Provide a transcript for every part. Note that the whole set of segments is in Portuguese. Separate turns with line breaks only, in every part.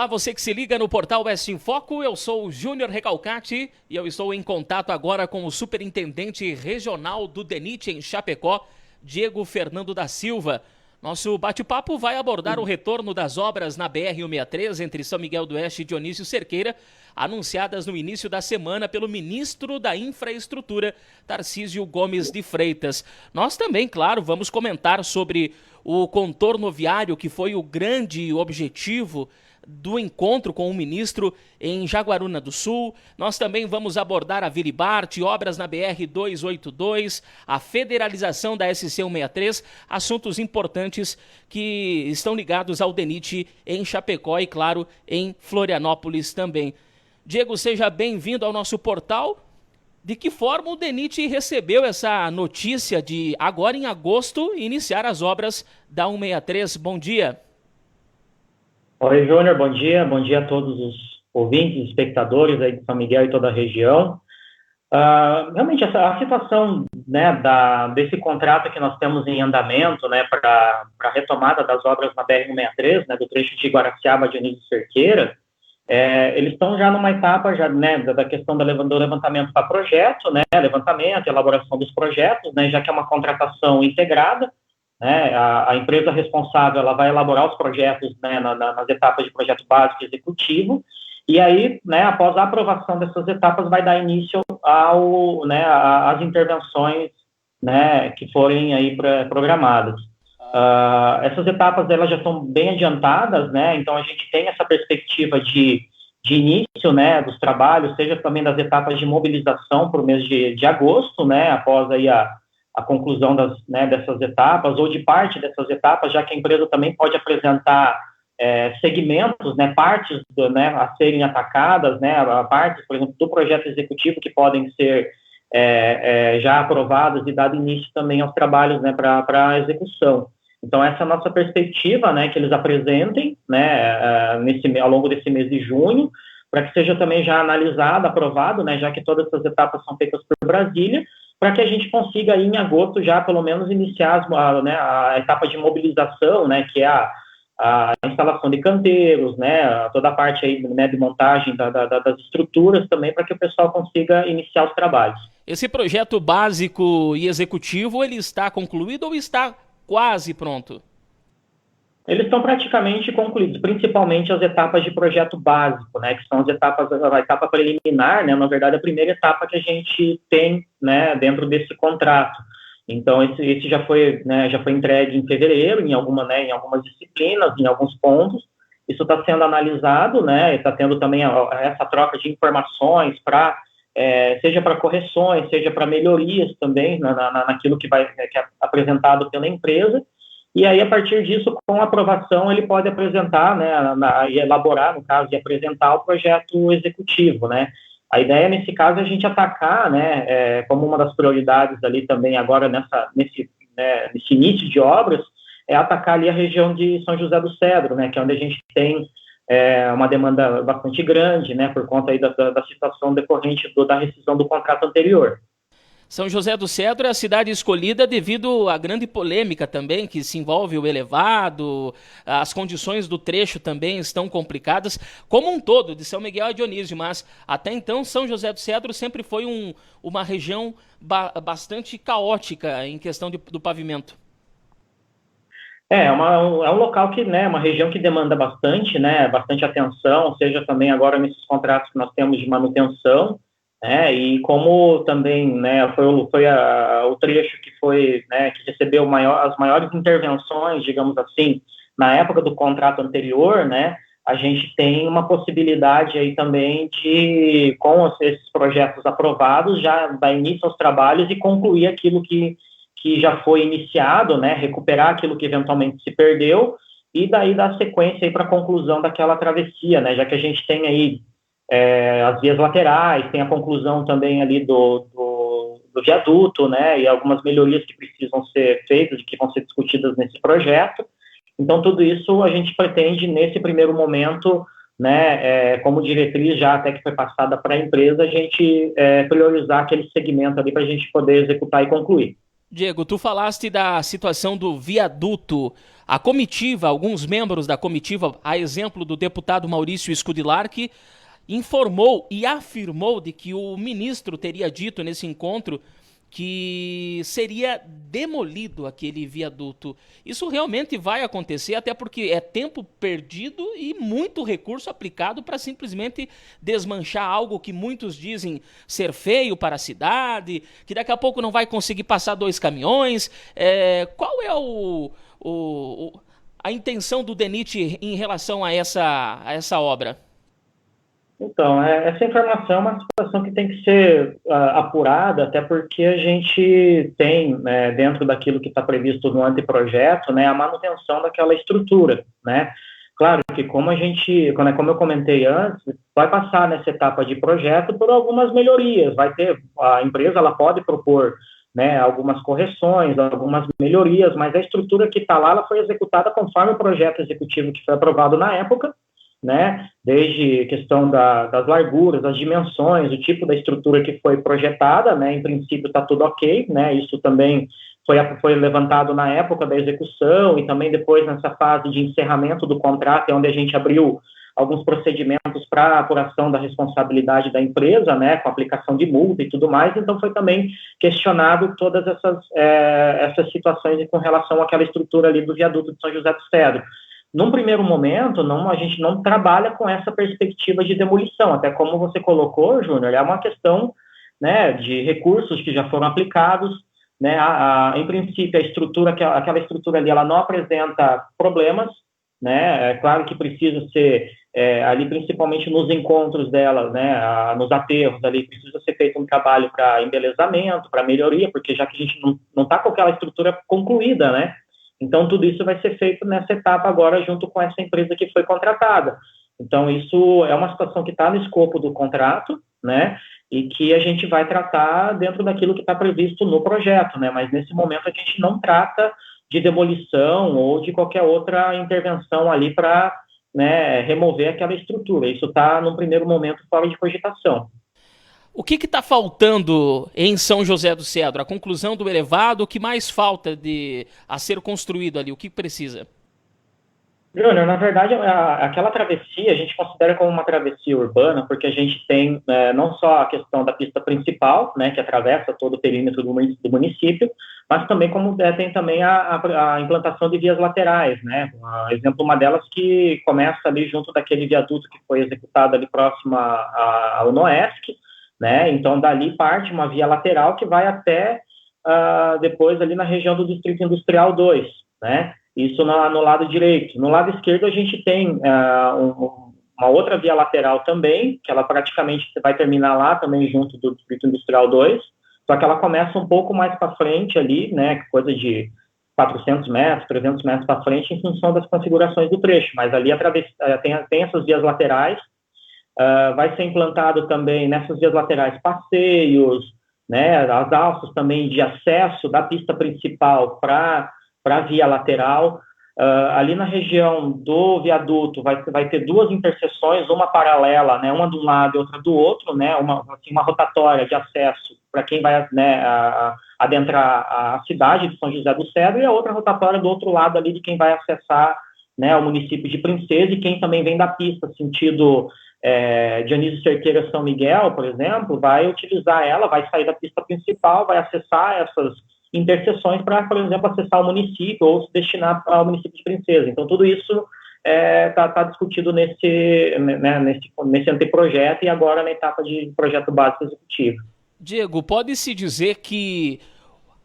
Olá, você que se liga no Portal Oeste em Foco, eu sou o Júnior Recalcati e eu estou em contato agora com o superintendente regional do DENIT em Chapecó, Diego Fernando da Silva. Nosso bate-papo vai abordar o retorno das obras na BR-163 entre São Miguel do Oeste e Dionísio Cerqueira, anunciadas no início da semana pelo ministro da Infraestrutura, Tarcísio Gomes de Freitas. Nós também, claro, vamos comentar sobre o contorno viário, que foi o grande objetivo do encontro com o ministro em Jaguaruna do Sul. Nós também vamos abordar a Viribarte, obras na BR-282, a federalização da SC-163, assuntos importantes que estão ligados ao DENIT em Chapecó e, claro, em Florianópolis também. Diego, seja bem-vindo ao nosso portal. De que forma o DENIT recebeu essa notícia de, agora em agosto, iniciar as obras da 163? Bom dia.
Oi, Júnior, bom dia a todos os ouvintes, espectadores aí de São Miguel e toda a região. Realmente, a situação, né, desse contrato que nós temos em andamento, né, para a retomada das obras na BR-163, né, do trecho de Guaraciaba a Dionísio Cerqueira, eles estão já numa etapa já, né, da questão do levantamento para projeto, né, levantamento, elaboração dos projetos, né, já que é uma contratação integrada. Né, a empresa responsável ela vai elaborar os projetos, né, nas etapas de projeto básico e executivo, e aí, né, após a aprovação dessas etapas, vai dar início às intervenções, né, que forem aí programadas. Essas etapas elas já estão bem adiantadas, né, então a gente tem essa perspectiva de início, né, dos trabalhos, seja também das etapas de mobilização para o mês de agosto, né, após aí a conclusão dessas etapas, ou de parte dessas etapas, já que a empresa também pode apresentar segmentos, né, partes a serem atacadas, né, partes, por exemplo, do projeto executivo que podem ser já aprovadas e dado início também aos trabalhos, né, para a execução. Então, essa é a nossa perspectiva, né, que eles apresentem, né, ao longo desse mês de junho, para que seja também já analisado, aprovado, né, já que todas essas etapas são feitas por Brasília, para que a gente consiga aí em agosto já pelo menos iniciar a etapa de mobilização, né, que é a instalação de canteiros, né, toda a parte aí, né, de montagem das estruturas também, para que o pessoal consiga iniciar os trabalhos.
Esse projeto básico e executivo, ele está concluído ou está quase pronto?
Eles estão praticamente concluídos, principalmente as etapas de projeto básico, né, que são as etapas, a etapa preliminar, né, na verdade a primeira etapa que a gente tem, né, dentro desse contrato. Então, esse já foi entregue em fevereiro, em algumas disciplinas, em alguns pontos. Isso está sendo analisado, né, está tendo também essa troca de informações seja para correções, seja para melhorias também naquilo que é apresentado pela empresa. E aí, a partir disso, com a aprovação, ele pode apresentar, né, e elaborar, no caso, e apresentar o projeto executivo, né. A ideia, nesse caso, é a gente atacar, né, como uma das prioridades ali também agora nesse início de obras, é atacar ali a região de São José do Cedro, né, que é onde a gente tem uma demanda bastante grande, né, por conta aí da situação decorrente da rescisão do contrato anterior.
São José do Cedro é a cidade escolhida devido à grande polêmica também, que se envolve o elevado, as condições do trecho também estão complicadas, como um todo, de São Miguel a Dionísio, mas até então São José do Cedro sempre foi uma região bastante caótica em questão do pavimento.
É um local que, né, uma região que demanda bastante, né, bastante atenção, seja também agora nesses contratos que nós temos de manutenção, e como também, né, foi o trecho que foi, né, que recebeu as maiores intervenções, digamos assim, na época do contrato anterior, né, a gente tem uma possibilidade aí também de, com esses projetos aprovados, já dar início aos trabalhos e concluir aquilo que já foi iniciado, né, recuperar aquilo que eventualmente se perdeu e daí dar sequência aí para a conclusão daquela travessia, né, já que a gente tem aí as vias laterais, tem a conclusão também ali do viaduto, né, e algumas melhorias que precisam ser feitas, que vão ser discutidas nesse projeto. Então, tudo isso a gente pretende, nesse primeiro momento, né, como diretriz já até que foi passada para a empresa, a gente priorizar aquele segmento ali para a gente poder executar e concluir.
Diego, tu falaste da situação do viaduto. a comitiva, alguns membros da comitiva, a exemplo do deputado Maurício Scudilarchi, informou e afirmou de que o ministro teria dito nesse encontro que seria demolido aquele viaduto. Isso realmente vai acontecer, até porque é tempo perdido e muito recurso aplicado para simplesmente desmanchar algo que muitos dizem ser feio para a cidade, que daqui a pouco não vai conseguir passar 2 caminhões. Qual é a intenção do DENIT em relação a essa obra?
Então, essa informação é uma situação que tem que ser apurada, até porque a gente tem, né, dentro daquilo que está previsto no anteprojeto, né, a manutenção daquela estrutura, né? Claro que como eu comentei antes, vai passar nessa etapa de projeto por algumas melhorias, a empresa ela pode propor, né, algumas correções, algumas melhorias, mas a estrutura que está lá, ela foi executada conforme o projeto executivo que foi aprovado na época, né, desde questão das larguras, das dimensões, o tipo da estrutura que foi projetada, né, em princípio está tudo ok, né, isso também foi levantado na época da execução e também depois nessa fase de encerramento do contrato, onde a gente abriu alguns procedimentos para apuração da responsabilidade da empresa, né, com aplicação de multa e tudo mais, então foi também questionado todas essas situações com relação àquela estrutura ali do viaduto de São José do Cedro. Num primeiro momento, a gente não trabalha com essa perspectiva de demolição, até como você colocou, Júnior, é uma questão, né, de recursos que já foram aplicados, né, em princípio, aquela estrutura ali, ela não apresenta problemas, né, é claro que precisa ser, ali principalmente nos encontros dela, né, nos aterros ali, precisa ser feito um trabalho para embelezamento, para melhoria, porque já que a gente não está com aquela estrutura concluída, né, então, tudo isso vai ser feito nessa etapa agora, junto com essa empresa que foi contratada. Então, isso é uma situação que está no escopo do contrato, né, e que a gente vai tratar dentro daquilo que está previsto no projeto, né, mas nesse momento a gente não trata de demolição ou de qualquer outra intervenção ali para, né, remover aquela estrutura. Isso está, num primeiro momento, fora de cogitação.
O que está faltando em São José do Cedro? A conclusão do elevado, o que mais falta a ser construído ali? O que precisa?
Júnior, na verdade, aquela travessia a gente considera como uma travessia urbana, porque a gente tem não só a questão da pista principal, né, que atravessa todo o perímetro do município, mas também tem também a implantação de vias laterais, né, exemplo, uma delas que começa ali junto daquele viaduto que foi executado ali próximo ao Noesc, né, então dali parte uma via lateral que vai até depois ali na região do Distrito Industrial 2, né, isso no lado direito. No lado esquerdo a gente tem uma outra via lateral também, que ela praticamente vai terminar lá também junto do Distrito Industrial 2, só que ela começa um pouco mais para frente ali, né, coisa de 400 metros, 300 metros para frente, em função das configurações do trecho, mas ali tem essas vias laterais. Vai ser implantado também nessas vias laterais passeios, né, as alças também de acesso da pista principal para a via lateral. Ali na região do viaduto vai ter 2 interseções, uma paralela, né, uma de um lado e outra do outro, né, uma rotatória de acesso para quem vai, né, adentrar a cidade de São José do Cedro, e a outra rotatória do outro lado ali de quem vai acessar, né, o município de Princesa, e quem também vem da pista, sentido Dionísio Cerqueira São Miguel, por exemplo, vai utilizar ela, vai sair da pista principal, vai acessar essas interseções para, por exemplo, acessar o município ou se destinar ao município de Princesa. Então, tudo isso está discutido nesse anteprojeto e agora na etapa de projeto básico executivo.
Diego, pode-se dizer que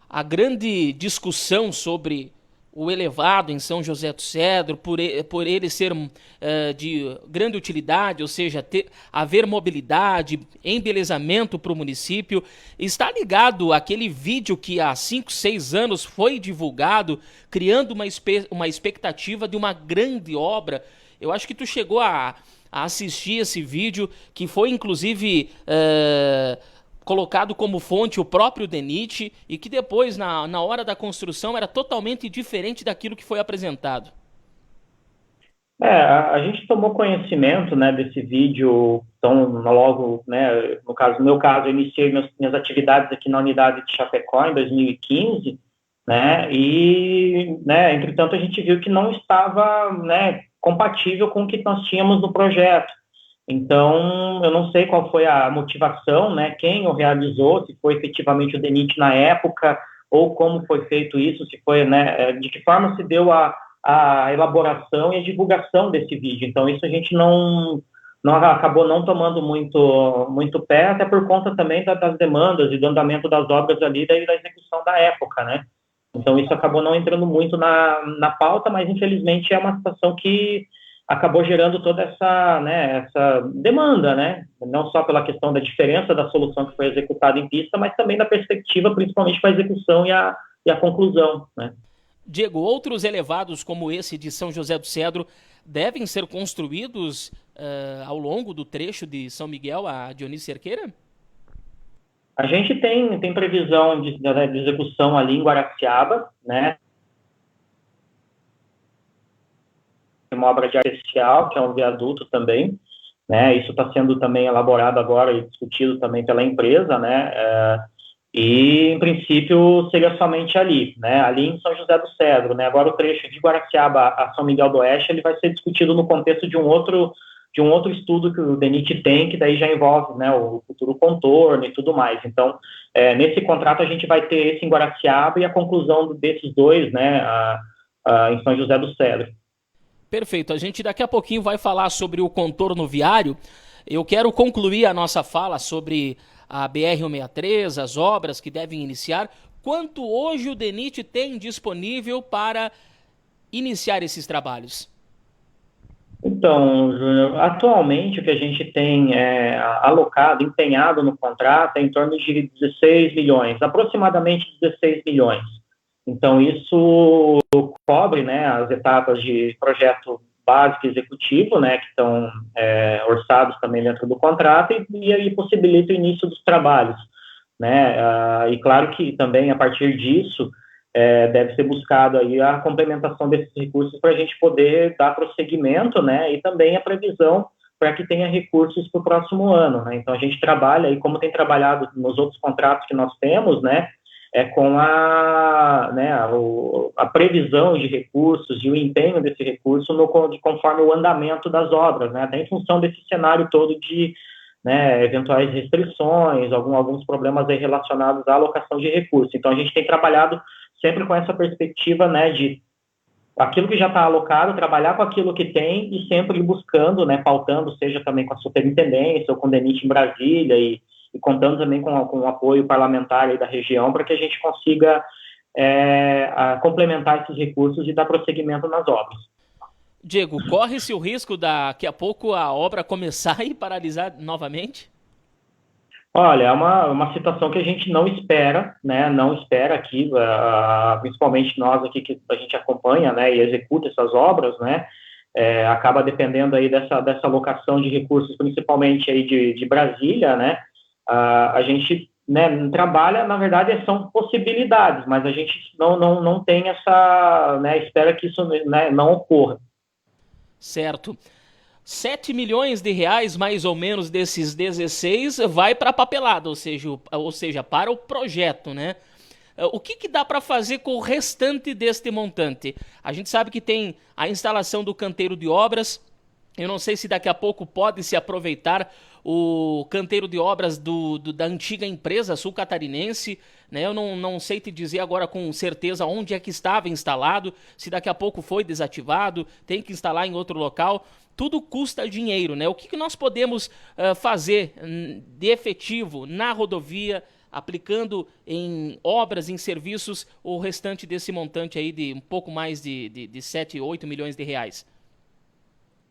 a grande discussão sobre o elevado em São José do Cedro, por ele ser de grande utilidade, ou seja, haver mobilidade, embelezamento para o município, está ligado àquele vídeo que há 5, 6 anos foi divulgado, criando uma expectativa de uma grande obra. Eu acho que tu chegou a assistir esse vídeo, que foi inclusive colocado como fonte o próprio DENIT, e que depois, na hora da construção, era totalmente diferente daquilo que foi apresentado.
A gente tomou conhecimento, né, desse vídeo, então logo, né, no meu caso, eu iniciei minhas atividades aqui na unidade de Chapecó em 2015, né? E, né, entretanto, a gente viu que não estava, né, compatível com o que nós tínhamos no projeto. Então, eu não sei qual foi a motivação, né, quem o realizou, se foi efetivamente o DENIT na época, ou como foi feito isso, se foi, né, de que forma se deu a elaboração e a divulgação desse vídeo. Então, isso a gente não acabou não tomando muito pé, até por conta também das demandas e do andamento das obras ali, daí da execução da época, né? Então, isso acabou não entrando muito na pauta, mas infelizmente é uma situação que acabou gerando toda essa, né, essa demanda, né? Não só pela questão da diferença da solução que foi executada em pista, mas também da perspectiva, principalmente para a execução e a conclusão, né?
Diego, outros elevados como esse de São José do Cedro devem ser construídos ao longo do trecho de São Miguel a Dionísio Cerqueira?
A gente tem previsão de execução ali em Guaraciaba, né? Uma obra de área especial, que é um viaduto também, né? Isso está sendo também elaborado agora e discutido também pela empresa, né? E, em princípio, seria somente ali, né? Ali em São José do Cedro, né? Agora, o trecho de Guaraciaba a São Miguel do Oeste, ele vai ser discutido no contexto de um outro estudo que o DENIT tem, que daí já envolve, né, o futuro contorno e tudo mais. Então, nesse contrato, a gente vai ter esse em Guaraciaba e a conclusão desses dois, né, em São José do Cedro.
Perfeito. A gente daqui a pouquinho vai falar sobre o contorno viário. Eu quero concluir a nossa fala sobre a BR-163, as obras que devem iniciar. Quanto hoje o DENIT tem disponível para iniciar esses trabalhos?
Então, Júnior, atualmente o que a gente tem alocado, empenhado no contrato é em torno de 16 milhões, aproximadamente 16 milhões. Então, isso cobre, né, as etapas de projeto básico e executivo, né, que estão orçados também dentro do contrato e aí possibilita o início dos trabalhos, né, e claro que também a partir disso deve ser buscado aí a complementação desses recursos para a gente poder dar prosseguimento, né, e também a previsão para que tenha recursos para o próximo ano, né. Então a gente trabalha aí, como tem trabalhado nos outros contratos que nós temos, né, com a previsão de recursos e o empenho desse recurso conforme o andamento das obras, né, até em função desse cenário todo de, né, eventuais restrições, alguns problemas aí relacionados à alocação de recursos. Então, a gente tem trabalhado sempre com essa perspectiva, né, de aquilo que já está alocado, trabalhar com aquilo que tem e sempre buscando, né, pautando, seja também com a superintendência ou com o DENIT em Brasília e contando também com o apoio parlamentar aí da região para que a gente consiga complementar esses recursos e dar prosseguimento nas obras.
Diego, corre-se o risco daqui a pouco a obra começar e paralisar novamente?
Olha, é uma situação que a gente não espera, né? Não espera aqui, principalmente nós aqui que a gente acompanha, né? E executa essas obras, né? Acaba dependendo aí dessa alocação de recursos, principalmente aí de Brasília, né? A gente, né, trabalha, na verdade, são possibilidades, mas a gente não tem essa, né? Espera que isso, né, não ocorra.
Certo. 7 milhões de reais, mais ou menos, desses 16, vai para a papelada, ou seja, para o projeto, né? O que dá para fazer com o restante deste montante? A gente sabe que tem a instalação do canteiro de obras. Eu não sei se daqui a pouco pode se aproveitar o canteiro de obras da antiga empresa sul-catarinense, né? Eu não sei te dizer agora com certeza onde é que estava instalado, se daqui a pouco foi desativado, tem que instalar em outro local. Tudo custa dinheiro, né? O que nós podemos fazer de efetivo na rodovia, aplicando em obras, em serviços, o restante desse montante aí de um pouco mais de 7, 8 milhões de reais?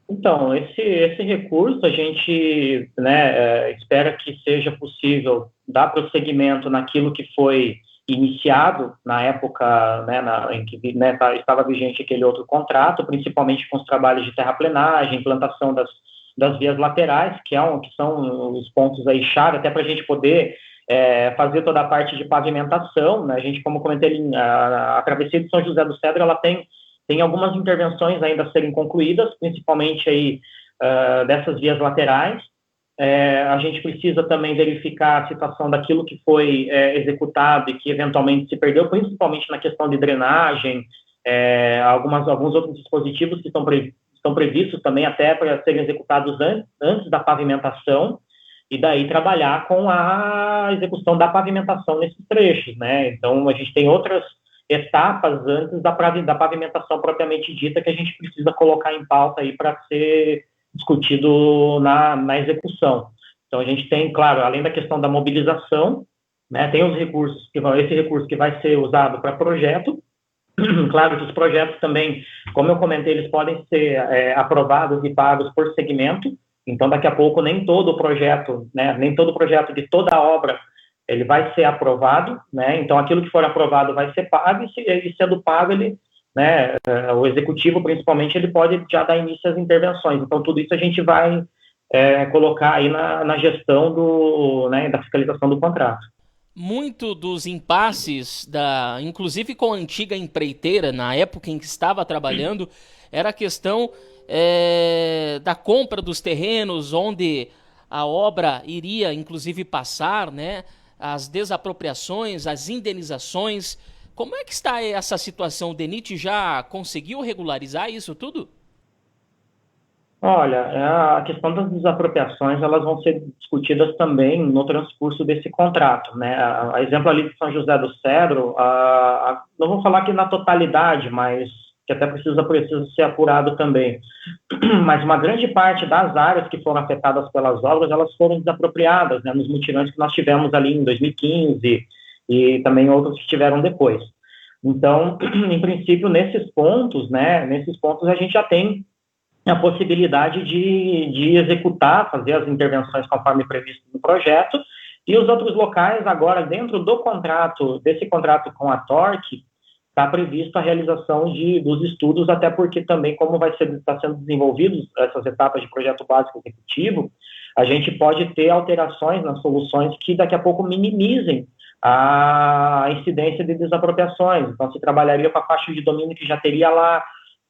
Então, esse recurso a gente, né, espera que seja possível dar prosseguimento naquilo que foi iniciado na época, né, em que, né, estava vigente aquele outro contrato, principalmente com os trabalhos de terraplenagem, implantação das vias laterais, que são os pontos aí chave, até para a gente poder fazer toda a parte de pavimentação, né? A gente, como comentei, a travessia de São José do Cedro, ela tem algumas intervenções ainda a serem concluídas, principalmente aí dessas vias laterais, a gente precisa também verificar a situação daquilo que foi executado e que eventualmente se perdeu, principalmente na questão de drenagem, alguns outros dispositivos que estão previstos também até para serem executados antes da pavimentação, e daí trabalhar com a execução da pavimentação nesses trechos, né? Então, a gente tem outras etapas antes da pavimentação propriamente dita que a gente precisa colocar em pauta aí para ser discutido na execução. Então, a gente tem, claro, além da questão da mobilização, né, tem os recursos, esse recurso que vai ser usado para projeto. Claro que os projetos também, como eu comentei, eles podem ser aprovados e pagos por segmento. Então, daqui a pouco, nem todo o projeto, né, nem todo o projeto de toda a obra, ele vai ser aprovado, né? Então, aquilo que for aprovado vai ser pago, e sendo pago, ele, né, o executivo, principalmente, ele pode já dar início às intervenções. Então, tudo isso a gente vai colocar aí na gestão da fiscalização do contrato.
Muito dos impasses, inclusive com a antiga empreiteira, na época em que estava trabalhando, era a questão da compra dos terrenos, onde a obra iria, inclusive, passar, né? As desapropriações, as indenizações. Como é que está essa situação? O DENIT já conseguiu regularizar isso tudo?
Olha, a questão das desapropriações, elas vão ser discutidas também no transcurso desse contrato, né? A exemplo ali de São José do Cedro, não vou falar que na totalidade, mas que até precisa ser apurado também. Mas uma grande parte das áreas que foram afetadas pelas obras, elas foram desapropriadas, né, nos mutirões que nós tivemos ali em 2015 e também outros que tiveram depois. Então, em princípio, nesses pontos a gente já tem a possibilidade de executar, fazer as intervenções conforme previsto no projeto, e os outros locais, agora, dentro do contrato, desse contrato com a Torque, está previsto a realização dos estudos, até porque também, como está sendo desenvolvidos essas etapas de projeto básico executivo, a gente pode ter alterações nas soluções que daqui a pouco minimizem a incidência de desapropriações. Então, se trabalharia com a faixa de domínio que já teria lá,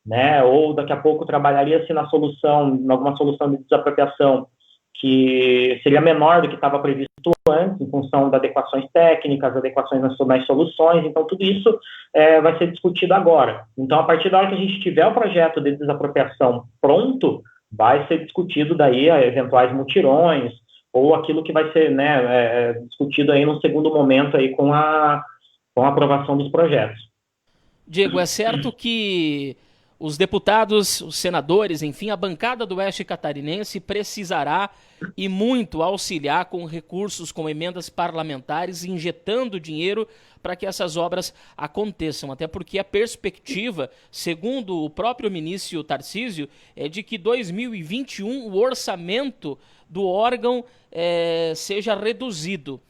né? Ou daqui a pouco trabalharia-se em alguma solução de desapropriação que seria menor do que estava previsto antes, em função das adequações técnicas, adequações nas soluções. Então, tudo isso vai ser discutido agora. Então, a partir da hora que a gente tiver o projeto de desapropriação pronto, vai ser discutido daí eventuais mutirões, ou aquilo que vai ser, né, discutido aí no segundo momento aí com a aprovação dos projetos.
Diego, é certo que os deputados, os senadores, enfim, a bancada do Oeste Catarinense precisará e muito auxiliar com recursos, com emendas parlamentares, injetando dinheiro para que essas obras aconteçam. Até porque a perspectiva, segundo o próprio ministro Tarcísio, é de que 2021 o orçamento do órgão seja reduzido.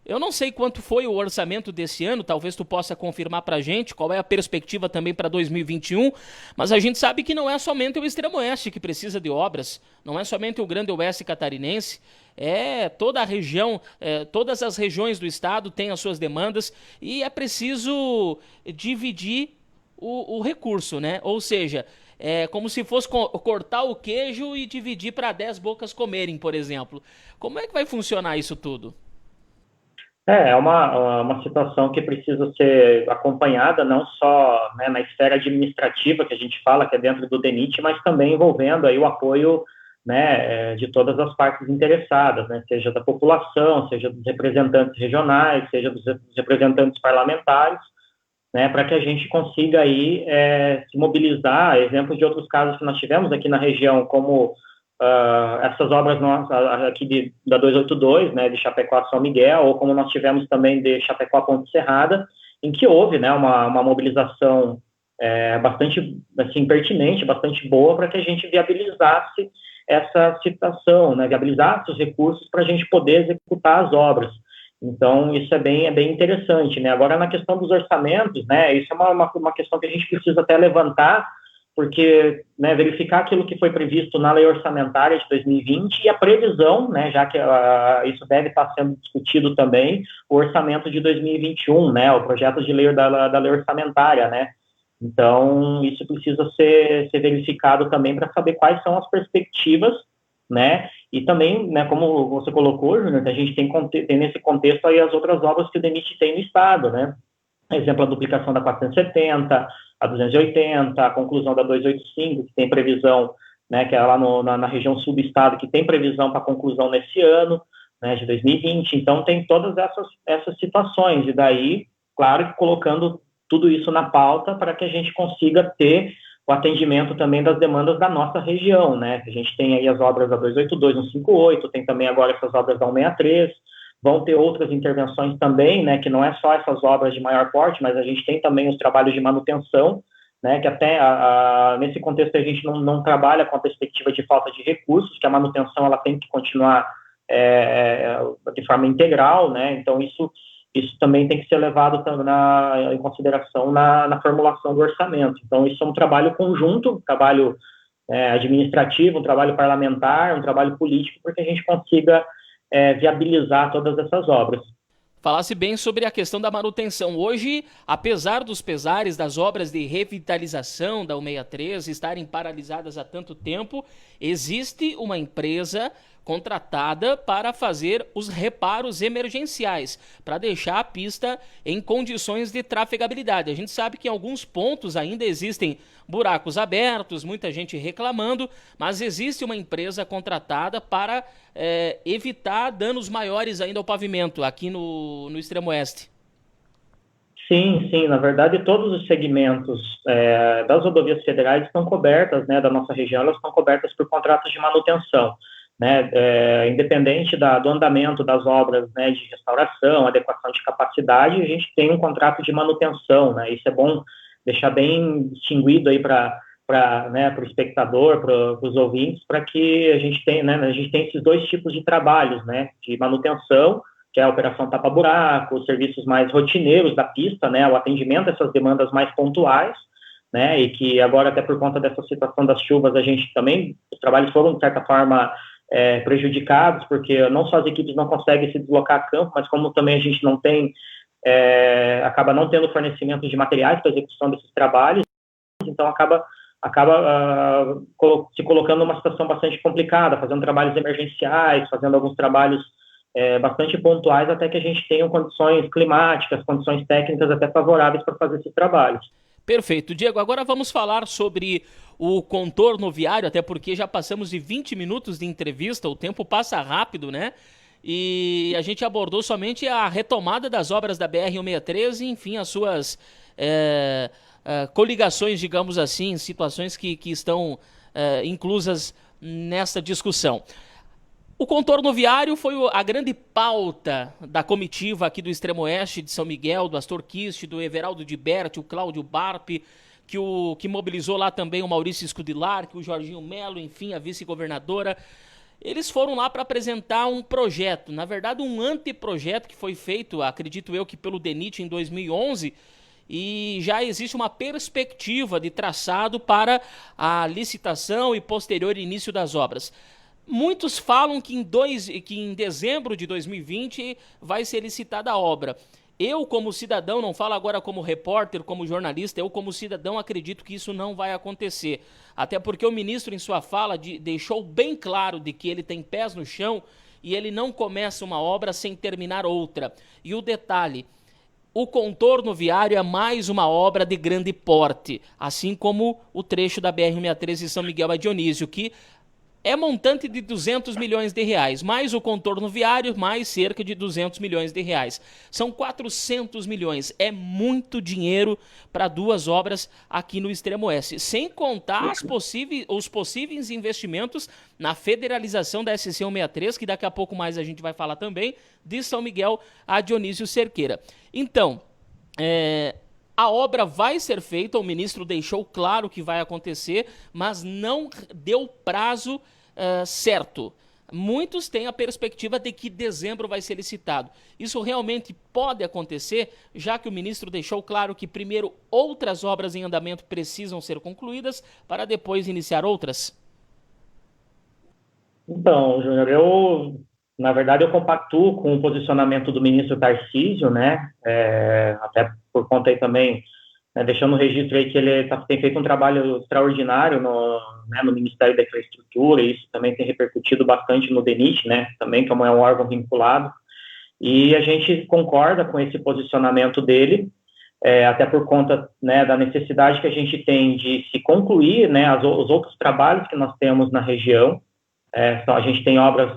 Eu não sei quanto foi o orçamento desse ano, talvez tu possa confirmar pra gente qual é a perspectiva também para 2021, mas a gente sabe que não é somente o Extremo Oeste que precisa de obras, não é somente o Grande Oeste Catarinense, toda a região, todas as regiões do estado têm as suas demandas e é preciso dividir o recurso, né? Ou seja, é como se fosse cortar o queijo e dividir para 10 bocas comerem, por exemplo. Como é que vai funcionar isso tudo?
É uma situação que precisa ser acompanhada não só, né, na esfera administrativa, que a gente fala, que é dentro do DENIT, mas também envolvendo aí o apoio, né, de todas as partes interessadas, né, seja da população, seja dos representantes regionais, seja dos representantes parlamentares, né, para que a gente consiga aí se mobilizar. Exemplos de outros casos que nós tivemos aqui na região, como essas obras aqui da 282, né, de Chapecó a São Miguel, ou como nós tivemos também de Chapecó a Ponte Serrada, em que houve, né, uma mobilização bastante assim, pertinente, bastante boa, para que a gente viabilizasse essa situação, né, viabilizasse os recursos para a gente poder executar as obras. Então, isso é bem interessante, né? Agora, na questão dos orçamentos, né, isso é uma questão que a gente precisa até levantar, porque, né, verificar aquilo que foi previsto na lei orçamentária de 2020 e a previsão, né, já que isso deve estar sendo discutido também, o orçamento de 2021, né, o projeto de lei da lei orçamentária, né. Então, isso precisa ser verificado também para saber quais são as perspectivas, né, E também, né, como você colocou, Júnior, a gente tem nesse contexto aí as outras obras que o DENIT tem no Estado, né? Exemplo, a duplicação da 470, a 280, a conclusão da 285, que tem previsão, né, que é lá na região sul do estado, que tem previsão para conclusão nesse ano, né, de 2020. Então, tem todas essas situações. E daí, claro que colocando tudo isso na pauta para que a gente consiga ter o atendimento também das demandas da nossa região, né? A gente tem aí as obras da 282, 158, tem também agora essas obras da 163, vão ter outras intervenções também, né, que não é só essas obras de maior porte, mas a gente tem também os trabalhos de manutenção, né, que até nesse contexto a gente não trabalha com a perspectiva de falta de recursos, que a manutenção ela tem que continuar de forma integral, né, então isso também tem que ser levado em consideração na formulação do orçamento. Então isso é um trabalho conjunto, um trabalho administrativo, um trabalho parlamentar, um trabalho político, para que a gente consiga viabilizar todas essas obras.
Falasse bem sobre a questão da manutenção. Hoje, apesar dos pesares das obras de revitalização da 163 estarem paralisadas há tanto tempo, existe uma empresa contratada para fazer os reparos emergenciais, para deixar a pista em condições de trafegabilidade. A gente sabe que em alguns pontos ainda existem buracos abertos, muita gente reclamando, mas existe uma empresa contratada para evitar danos maiores ainda ao pavimento aqui no extremo oeste.
Sim, na verdade todos os segmentos das rodovias federais estão cobertas, né, da nossa região, elas estão cobertas por contratos de manutenção, né, independente do andamento das obras, né, de restauração, adequação de capacidade, a gente tem um contrato de manutenção, né, isso é bom deixar bem distinguido aí para o espectador, para os ouvintes, para que a gente tem esses dois tipos de trabalhos, né, de manutenção, que é a operação tapa-buraco, os serviços mais rotineiros da pista, né, o atendimento a essas demandas mais pontuais, né, e que agora, até por conta dessa situação das chuvas, a gente também, os trabalhos foram, de certa forma, prejudicados, porque não só as equipes não conseguem se deslocar a campo, mas como também a gente não tem, acaba não tendo fornecimento de materiais para a execução desses trabalhos, então acaba se colocando numa situação bastante complicada, fazendo trabalhos emergenciais, fazendo alguns trabalhos bastante pontuais, até que a gente tenha condições climáticas, condições técnicas até favoráveis para fazer esses trabalhos.
Perfeito. Diego, agora vamos falar sobre o contorno viário, até porque já passamos de 20 minutos de entrevista, o tempo passa rápido, né? E a gente abordou somente a retomada das obras da BR-163 e, enfim, as suas coligações, digamos assim, situações que estão inclusas nessa discussão. O contorno viário foi a grande pauta da comitiva aqui do Extremo Oeste de São Miguel, do Astor Kist, do Everaldo de Berti, o Cláudio Barpi, que mobilizou lá também o Maurício Scudilar, o Jorginho Melo, enfim, a vice-governadora. Eles foram lá para apresentar um projeto, na verdade um anteprojeto que foi feito, acredito eu, que pelo DENIT em 2011, e já existe uma perspectiva de traçado para a licitação e posterior início das obras. Muitos falam que em dezembro de 2020 vai ser licitada a obra. Eu, como cidadão, não falo agora como repórter, como jornalista, eu, como cidadão, acredito que isso não vai acontecer. Até porque o ministro, em sua fala, deixou bem claro de que ele tem pés no chão e ele não começa uma obra sem terminar outra. E o detalhe, o contorno viário é mais uma obra de grande porte, assim como o trecho da BR-163 de São Miguel a Dionísio, que é montante de 200 milhões de reais, mais o contorno viário, mais cerca de 200 milhões de reais. São 400 milhões, é muito dinheiro para duas obras aqui no Extremo Oeste, sem contar os possíveis investimentos na federalização da SC-163, que daqui a pouco mais a gente vai falar também, de São Miguel a Dionísio Cerqueira. Então, a obra vai ser feita, o ministro deixou claro que vai acontecer, mas não deu prazo certo. Muitos têm a perspectiva de que dezembro vai ser licitado. Isso realmente pode acontecer, já que o ministro deixou claro que primeiro outras obras em andamento precisam ser concluídas para depois iniciar outras?
Então, Júnior, na verdade, eu compactuo com o posicionamento do ministro Tarcísio, né, até por conta aí também né, deixando o registro aí que ele tem feito um trabalho extraordinário no Ministério da Infraestrutura, e isso também tem repercutido bastante no DENIT, né, também, como é um órgão vinculado, e a gente concorda com esse posicionamento dele, até por conta, né, da necessidade que a gente tem de se concluir, né, os outros trabalhos que nós temos na região. A gente tem obras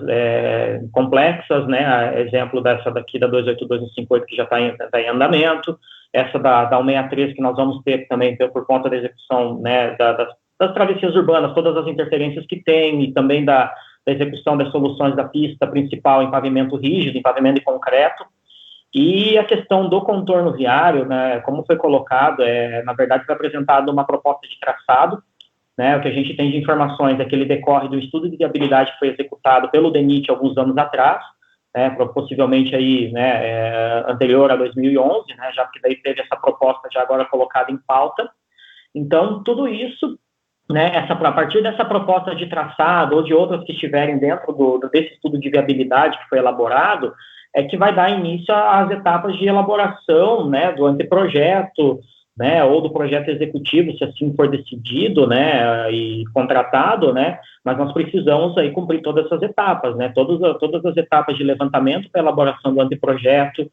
complexas, né, exemplo dessa daqui da 282 e 58 que já está em andamento, essa da 163 que nós vamos ter também por conta da execução, né, das travessias urbanas, todas as interferências que tem, e também da execução das soluções da pista principal em pavimento rígido, em pavimento de concreto. E a questão do contorno viário, né, como foi colocado, na verdade foi apresentada uma proposta de traçado, né, o que a gente tem de informações é que ele decorre do estudo de viabilidade que foi executado pelo DENIT alguns anos atrás, né, possivelmente aí, né, anterior a 2011, né, já que daí teve essa proposta já agora colocada em pauta. Então, tudo isso, né, a partir dessa proposta de traçado ou de outras que estiverem dentro desse estudo de viabilidade que foi elaborado, é que vai dar início às etapas de elaboração, né, do anteprojeto, né, ou do projeto executivo, se assim for decidido, né, e contratado, né, mas nós precisamos aí cumprir todas essas etapas, né, todas as etapas de levantamento para elaboração do anteprojeto,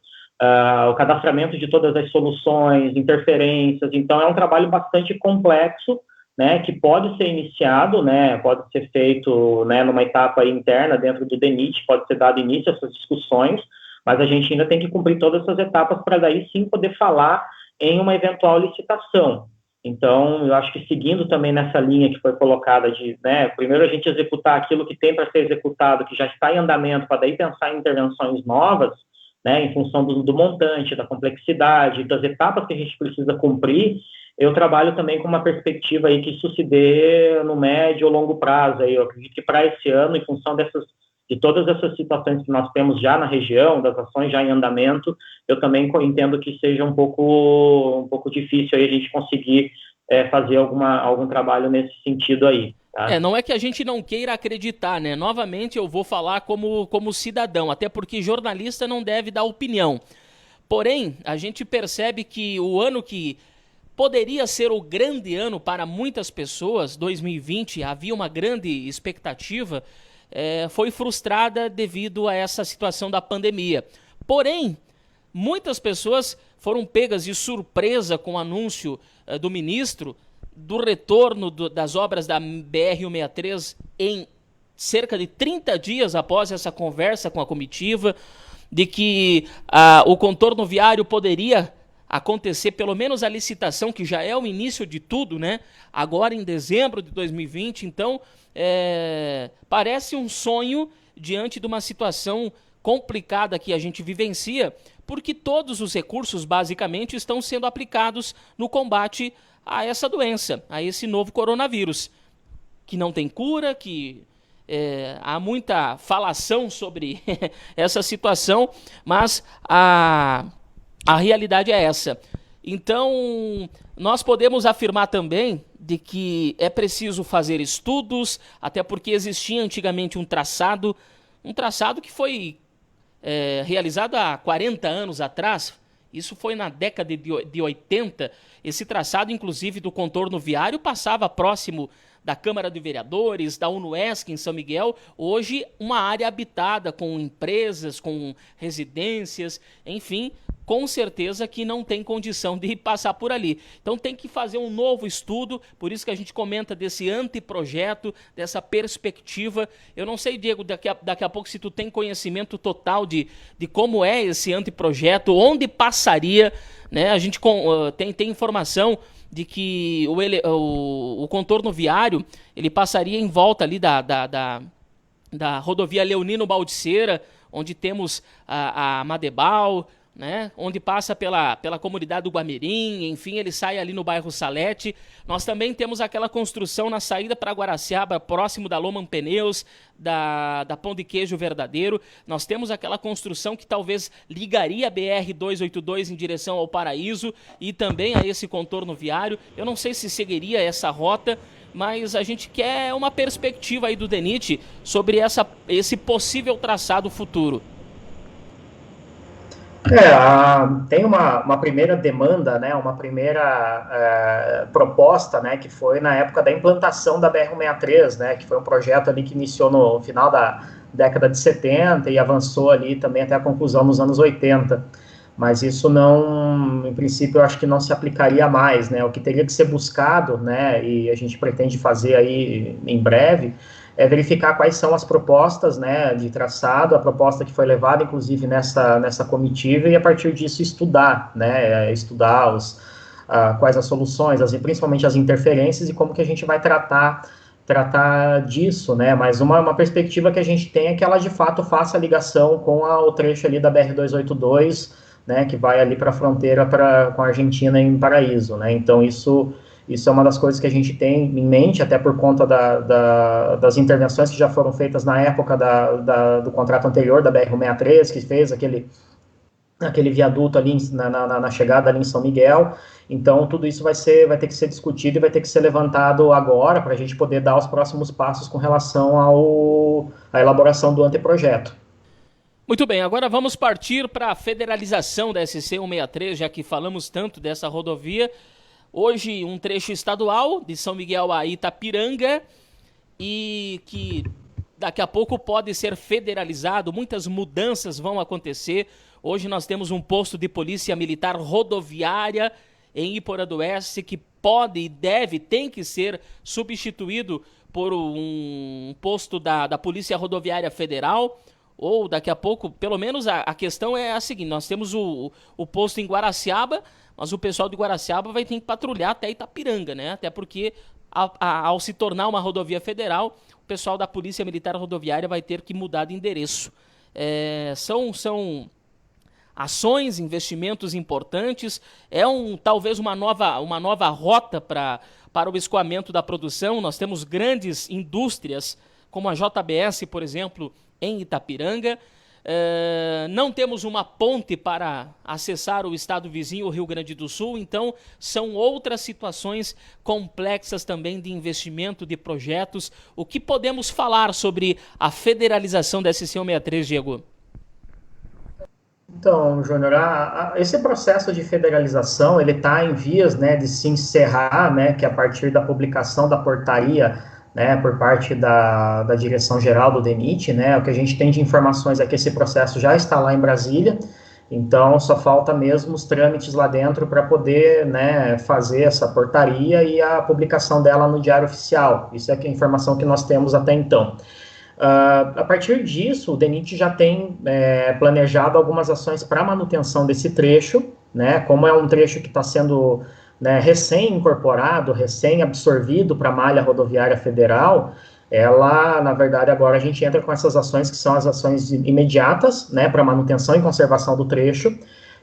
o cadastramento de todas as soluções, interferências. Então é um trabalho bastante complexo, né, que pode ser iniciado, né, pode ser feito, né, numa etapa interna dentro do DENIT, pode ser dado início a essas discussões, mas a gente ainda tem que cumprir todas essas etapas para daí sim poder falar em uma eventual licitação. Então, eu acho que seguindo também nessa linha que foi colocada de, né, primeiro a gente executar aquilo que tem para ser executado, que já está em andamento, para daí pensar em intervenções novas, né, em função do montante, da complexidade, das etapas que a gente precisa cumprir. Eu trabalho também com uma perspectiva aí que isso se dê no médio ou longo prazo. Aí eu acredito que para esse ano, em função de todas essas situações que nós temos já na região, das ações já em andamento, eu também entendo que seja um pouco difícil aí a gente conseguir fazer algum trabalho nesse sentido aí. Tá?
Não é que a gente não queira acreditar, né? Novamente eu vou falar como cidadão, até porque jornalista não deve dar opinião. Porém, a gente percebe que o ano que poderia ser o grande ano para muitas pessoas, 2020, havia uma grande expectativa, foi frustrada devido a essa situação da pandemia. Porém, muitas pessoas foram pegas de surpresa com o anúncio do ministro do retorno das obras da BR-163 em cerca de 30 dias após essa conversa com a comitiva, de que o contorno viário poderia acontecer, pelo menos a licitação, que já é o início de tudo, né? Agora em dezembro de 2020, então parece um sonho diante de uma situação complicada que a gente vivencia, porque todos os recursos basicamente estão sendo aplicados no combate a essa doença, a esse novo coronavírus, que não tem cura, que há muita falação sobre essa situação, mas a realidade é essa. Então, nós podemos afirmar também de que é preciso fazer estudos, até porque existia antigamente um traçado que foi realizado há 40 anos atrás. Isso foi na década de 80. Esse traçado, inclusive, do contorno viário passava próximo da Câmara de Vereadores, da UNOESC em São Miguel, hoje uma área habitada com empresas, com residências, enfim, com certeza que não tem condição de passar por ali. Então tem que fazer um novo estudo, por isso que a gente comenta desse anteprojeto, dessa perspectiva. Eu não sei, Diego, daqui a pouco se tu tem conhecimento total de como é esse anteprojeto, onde passaria, né? A gente tem informação de que o contorno viário ele passaria em volta ali da rodovia Leonino Baldiceira, onde temos a Madebal, né, onde passa pela comunidade do Guamirim, enfim, ele sai ali no bairro Salete. Nós também temos aquela construção na saída para Guaraciaba, próximo da Loman Pneus, da Pão de Queijo Verdadeiro. Nós temos aquela construção que talvez ligaria a BR-282 em direção ao Paraíso e também a esse contorno viário. Eu não sei se seguiria essa rota, mas a gente quer uma perspectiva aí do DENIT sobre esse possível traçado futuro.
Tem uma primeira demanda, né, uma primeira proposta, né, que foi na época da implantação da BR-163, né, que foi um projeto ali que iniciou no final da década de 70 e avançou ali também até a conclusão nos anos 80. Mas isso não, em princípio, eu acho que não se aplicaria mais, né, o que teria que ser buscado, né, e a gente pretende fazer aí em breve, é verificar quais são as propostas, né, de traçado, a proposta que foi levada, inclusive, nessa comitiva, e a partir disso estudar, né, estudar quais as soluções, principalmente as interferências, e como que a gente vai tratar disso, né, mas uma perspectiva que a gente tem é que ela, de fato, faça a ligação com o trecho ali da BR-282, né, que vai ali para a fronteira com a Argentina em Paraíso, né, então isso é uma das coisas que a gente tem em mente, até por conta das intervenções que já foram feitas na época do contrato anterior, da BR-163, que fez aquele viaduto ali na chegada ali em São Miguel. Então, tudo isso vai ter que ser discutido e vai ter que ser levantado agora para a gente poder dar os próximos passos com relação à elaboração do anteprojeto.
Muito bem, agora vamos partir para a federalização da SC-163, já que falamos tanto dessa rodovia. Hoje, um trecho estadual de São Miguel a Itapiranga e que daqui a pouco pode ser federalizado. Muitas mudanças vão acontecer. Hoje nós temos um posto de polícia militar rodoviária em Iporã do Oeste que pode e tem que ser substituído por um posto da Polícia Rodoviária Federal. Ou daqui a pouco, pelo menos a questão é a seguinte, nós temos o posto em Guaraciaba, mas o pessoal de Guaraciaba vai ter que patrulhar até Itapiranga, né? Até porque ao se tornar uma rodovia federal, o pessoal da Polícia Militar Rodoviária vai ter que mudar de endereço. São ações, investimentos importantes, talvez uma nova rota para o escoamento da produção. Nós temos grandes indústrias, como a JBS, por exemplo, em Itapiranga. Não temos uma ponte para acessar o estado vizinho, o Rio Grande do Sul, então são outras situações complexas também de investimento, de projetos. O que podemos falar sobre a federalização da SC-163, Diego?
Então, Júnior, esse processo de federalização, ele está em vias, né, de se encerrar, né, que a partir da publicação da portaria, né, por parte da direção-geral do DENIT, né, o que a gente tem de informações é que esse processo já está lá em Brasília, então só falta mesmo os trâmites lá dentro para poder, né, fazer essa portaria e a publicação dela no Diário Oficial. Isso é a informação que nós temos até então. A partir disso, o DENIT já tem planejado algumas ações para manutenção desse trecho, né, como é um trecho que está sendo, né, recém-incorporado, recém-absorvido para a malha rodoviária federal. Na verdade, agora a gente entra com essas ações que são as ações imediatas, né, para manutenção e conservação do trecho,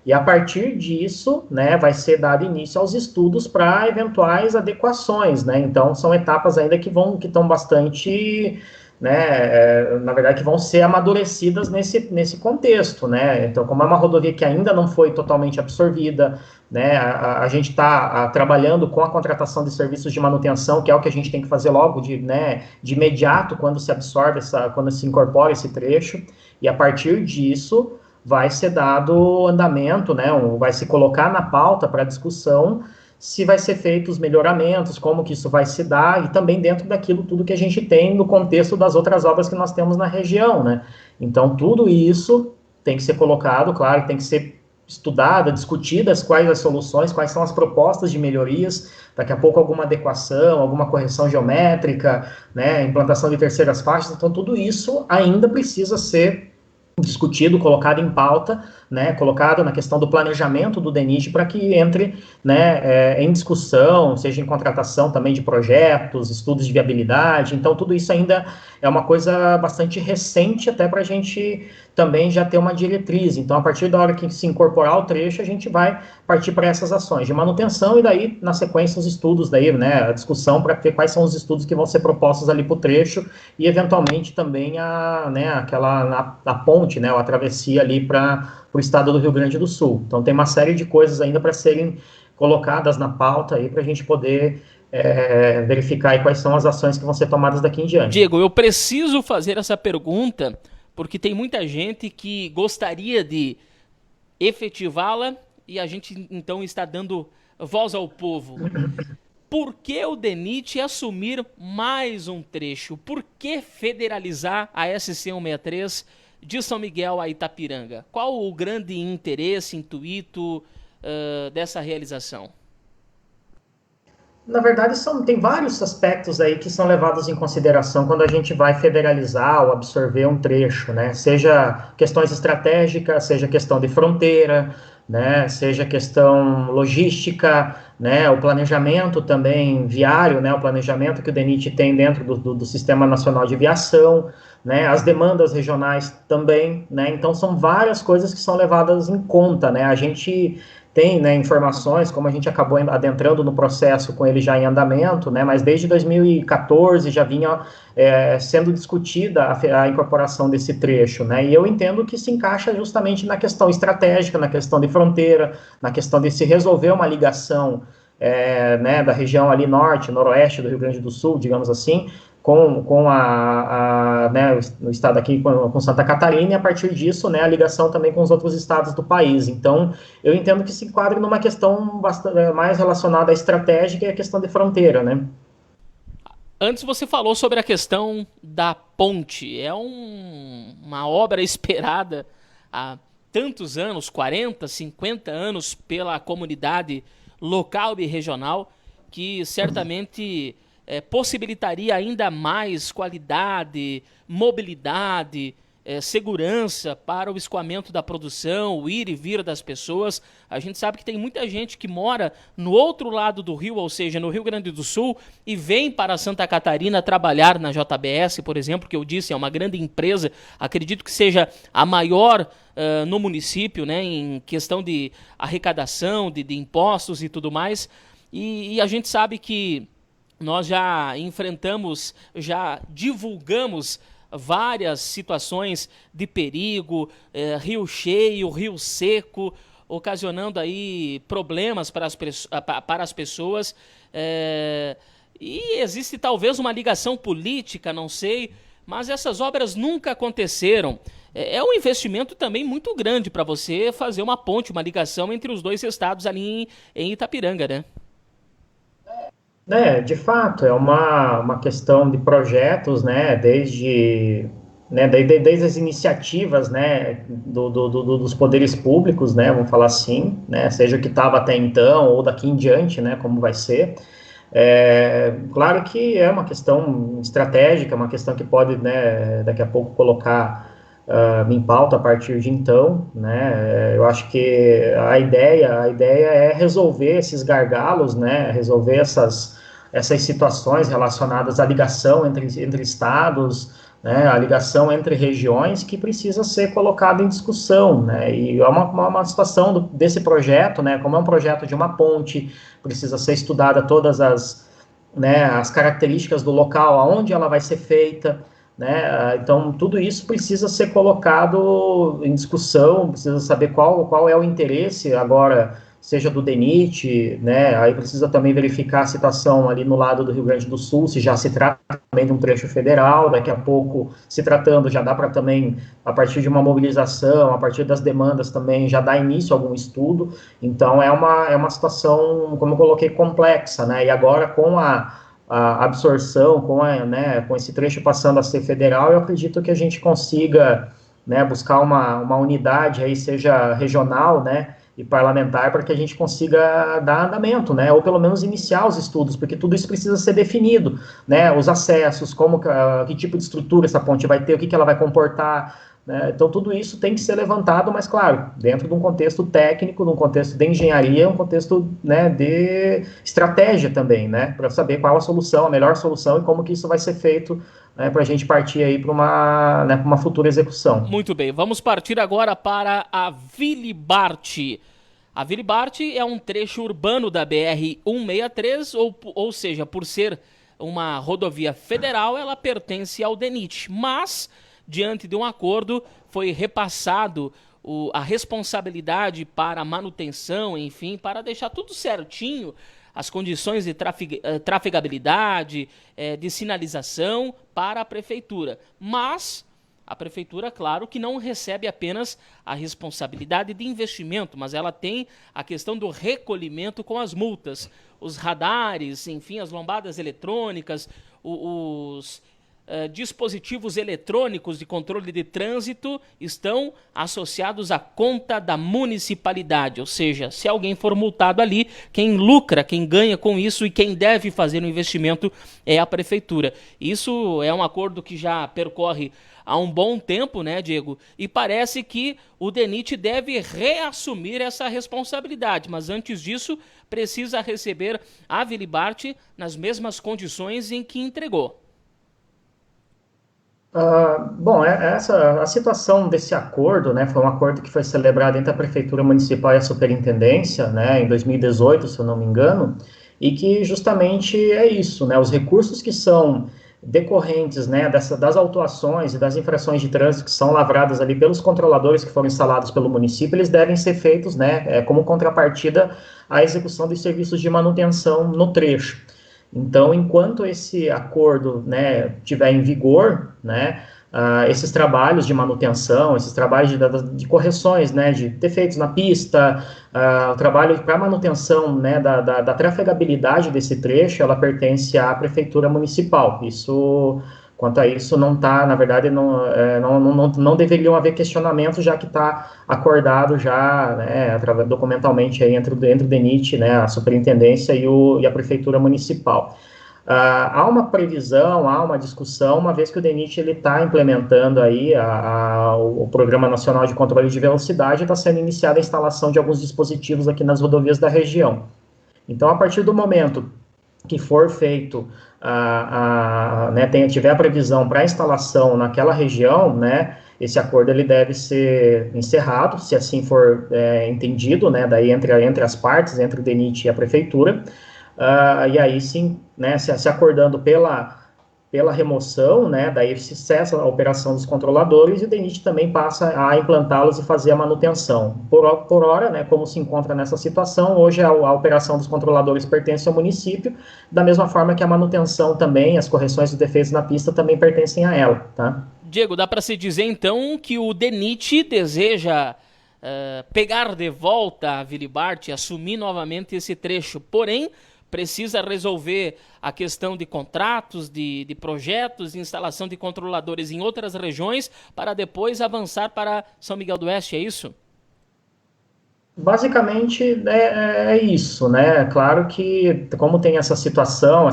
e a partir disso, né, vai ser dado início aos estudos para eventuais adequações, né, então são etapas ainda que estão bastante, né, na verdade, que vão ser amadurecidas nesse contexto, né, então como é uma rodovia que ainda não foi totalmente absorvida, né, a gente está trabalhando com a contratação de serviços de manutenção, que é o que a gente tem que fazer logo de imediato quando se absorve, quando se incorpora esse trecho, e a partir disso vai ser dado andamento, né, vai se colocar na pauta para discussão se vai ser feitos melhoramentos, como que isso vai se dar, e também dentro daquilo tudo que a gente tem no contexto das outras obras que nós temos na região, né. Então, tudo isso tem que ser colocado, claro, tem que ser estudada, discutidas quais as soluções, quais são as propostas de melhorias, daqui a pouco alguma adequação, alguma correção geométrica, né, implantação de terceiras faixas, então tudo isso ainda precisa ser discutido, colocado em pauta, né, colocado na questão do planejamento do DENIT para que entre, né, em discussão, seja em contratação também de projetos, estudos de viabilidade, então tudo isso ainda é uma coisa bastante recente até para a gente também já ter uma diretriz, então a partir da hora que se incorporar o trecho, a gente vai partir para essas ações de manutenção e daí, na sequência, os estudos daí, né, a discussão para ver quais são os estudos que vão ser propostos ali para o trecho e, eventualmente, também a ponte, né, a travessia ali para o estado do Rio Grande do Sul. Então, tem uma série de coisas ainda para serem colocadas na pauta aí para a gente poder verificar aí quais são as ações que vão ser tomadas daqui em diante.
Diego, eu preciso fazer essa pergunta porque tem muita gente que gostaria de efetivá-la e a gente então está dando voz ao povo. Por que o DENIT assumir mais um trecho? Por que federalizar a SC-163 de São Miguel a Itapiranga? Qual o grande interesse, intuito dessa realização?
Na verdade, tem vários aspectos aí que são levados em consideração quando a gente vai federalizar ou absorver um trecho, né? Seja questões estratégicas, seja questão de fronteira, né? Seja questão logística, né? O planejamento também viário, né? O planejamento que o DENIT tem dentro do Sistema Nacional de Viação, né? As demandas regionais também, né? Então, são várias coisas que são levadas em conta, né? A gente tem, né, informações, como a gente acabou adentrando no processo com ele já em andamento, né, mas desde 2014 já vinha sendo discutida a incorporação desse trecho, né, e eu entendo que se encaixa justamente na questão estratégica, na questão de fronteira, na questão de se resolver uma ligação né, da região ali norte, noroeste do Rio Grande do Sul, digamos assim, com né, o estado aqui com Santa Catarina, e a partir disso, né, a ligação também com os outros estados do país. Então, eu entendo que se enquadra numa questão bastante mais relacionada à estratégica e à questão de fronteira, né?
Antes você falou sobre a questão da ponte. É uma obra esperada há tantos anos, 40, 50 anos, pela comunidade local e regional, que certamente possibilitaria ainda mais qualidade, mobilidade, segurança para o escoamento da produção, o ir e vir das pessoas. A gente sabe que tem muita gente que mora no outro lado do rio, ou seja, no Rio Grande do Sul, e vem para Santa Catarina trabalhar na JBS, por exemplo, que eu disse, é uma grande empresa, acredito que seja a maior no município, né, em questão de arrecadação, de impostos e tudo mais, e a gente sabe que nós já enfrentamos, já divulgamos várias situações de perigo, rio cheio, rio seco, ocasionando aí problemas para as pessoas. E existe talvez uma ligação política, não sei, mas essas obras nunca aconteceram. É um investimento também muito grande para você fazer uma ponte, uma ligação entre os dois estados ali em Itapiranga, né?
De fato, é uma questão de projetos, né, desde as iniciativas, né, dos poderes públicos, né, vamos falar assim, né, seja o que estava até então ou daqui em diante, né, como vai ser. Claro que é uma questão estratégica, uma questão que pode, né, daqui a pouco colocar em pauta a partir de então, né, eu acho que a ideia é resolver esses gargalos, né, resolver essas situações relacionadas à ligação entre estados, né, a ligação entre regiões que precisa ser colocada em discussão, né, e é uma situação desse projeto, né, como é um projeto de uma ponte, precisa ser estudada todas as características do local, aonde ela vai ser feita, né, então tudo isso precisa ser colocado em discussão, precisa saber qual é o interesse agora, seja do DENIT, né, aí precisa também verificar a situação ali no lado do Rio Grande do Sul, se já se trata também de um trecho federal, daqui a pouco, se tratando, já dá para também, a partir de uma mobilização, a partir das demandas também, já dá início a algum estudo, então é uma situação, como eu coloquei, complexa, né, e agora com a absorção, com esse trecho passando a ser federal, eu acredito que a gente consiga, né, buscar uma unidade aí, seja regional, né, e parlamentar, para que a gente consiga dar andamento, né, ou pelo menos iniciar os estudos, porque tudo isso precisa ser definido, né, os acessos, que tipo de estrutura essa ponte vai ter, o que ela vai comportar, né, então tudo isso tem que ser levantado, mas claro, dentro de um contexto técnico, de um contexto de engenharia, um contexto, né, de estratégia também, né, para saber qual a solução, a melhor solução e como que isso vai ser feito, né, para a gente partir aí para uma futura execução.
Muito bem, vamos partir agora para a Vilibarte. A Vilibarte é um trecho urbano da BR-163, ou seja, por ser uma rodovia federal, ela pertence ao DENIT, mas, diante de um acordo, foi repassado a responsabilidade para a manutenção, enfim, para deixar tudo certinho, as condições de trafegabilidade, de sinalização para a prefeitura. Mas A prefeitura, claro, que não recebe apenas a responsabilidade de investimento, mas ela tem a questão do recolhimento com as multas, os radares, enfim, as lombadas eletrônicas, os dispositivos eletrônicos de controle de trânsito estão associados à conta da municipalidade, ou seja, se alguém for multado ali, quem lucra, quem ganha com isso e quem deve fazer o investimento é a prefeitura. Isso é um acordo que já percorre há um bom tempo, né, Diego? E parece que o DENIT deve reassumir essa responsabilidade, mas antes disso precisa receber a Vilibart nas mesmas condições em que entregou.
Bom, a situação desse acordo, né, foi um acordo que foi celebrado entre a Prefeitura Municipal e a Superintendência, né, em 2018, se eu não me engano, e que justamente é isso, né, os recursos que são decorrentes, né, das autuações e das infrações de trânsito que são lavradas ali pelos controladores que foram instalados pelo município, eles devem ser feitos, né, como contrapartida à execução dos serviços de manutenção no trecho. Então, enquanto esse acordo, né, tiver em vigor, né, esses trabalhos de manutenção, esses trabalhos de correções, né, de defeitos na pista, o trabalho para manutenção, né, da trafegabilidade desse trecho, ela pertence à Prefeitura Municipal. Quanto a isso, não está, na verdade, não deveriam haver questionamentos, já que está acordado já, né, documentalmente aí entre o DENIT, né, a Superintendência e a Prefeitura Municipal. Há uma previsão, há uma discussão, uma vez que o DENIT está implementando aí o Programa Nacional de Controle de Velocidade, está sendo iniciada a instalação de alguns dispositivos aqui nas rodovias da região. Então, a partir do momento que for feito, né, tiver a previsão para a instalação naquela região, né, esse acordo ele deve ser encerrado, se assim for entendido, né, daí entre as partes, entre o DENIT e a Prefeitura, e aí sim, né, se acordando pela remoção, né, daí se cessa a operação dos controladores e o DENIT também passa a implantá-los e fazer a manutenção. Por hora, né, como se encontra nessa situação, hoje a operação dos controladores pertence ao município, da mesma forma que a manutenção também, as correções de defeitos na pista também pertencem a ela, tá?
Diego, dá para se dizer então que o DENIT deseja pegar de volta a Vilibart, assumir novamente esse trecho, porém precisa resolver a questão de contratos, de projetos, de instalação de controladores em outras regiões, para depois avançar para São Miguel do Oeste, é isso?
Basicamente é isso, né? Claro que, como tem essa situação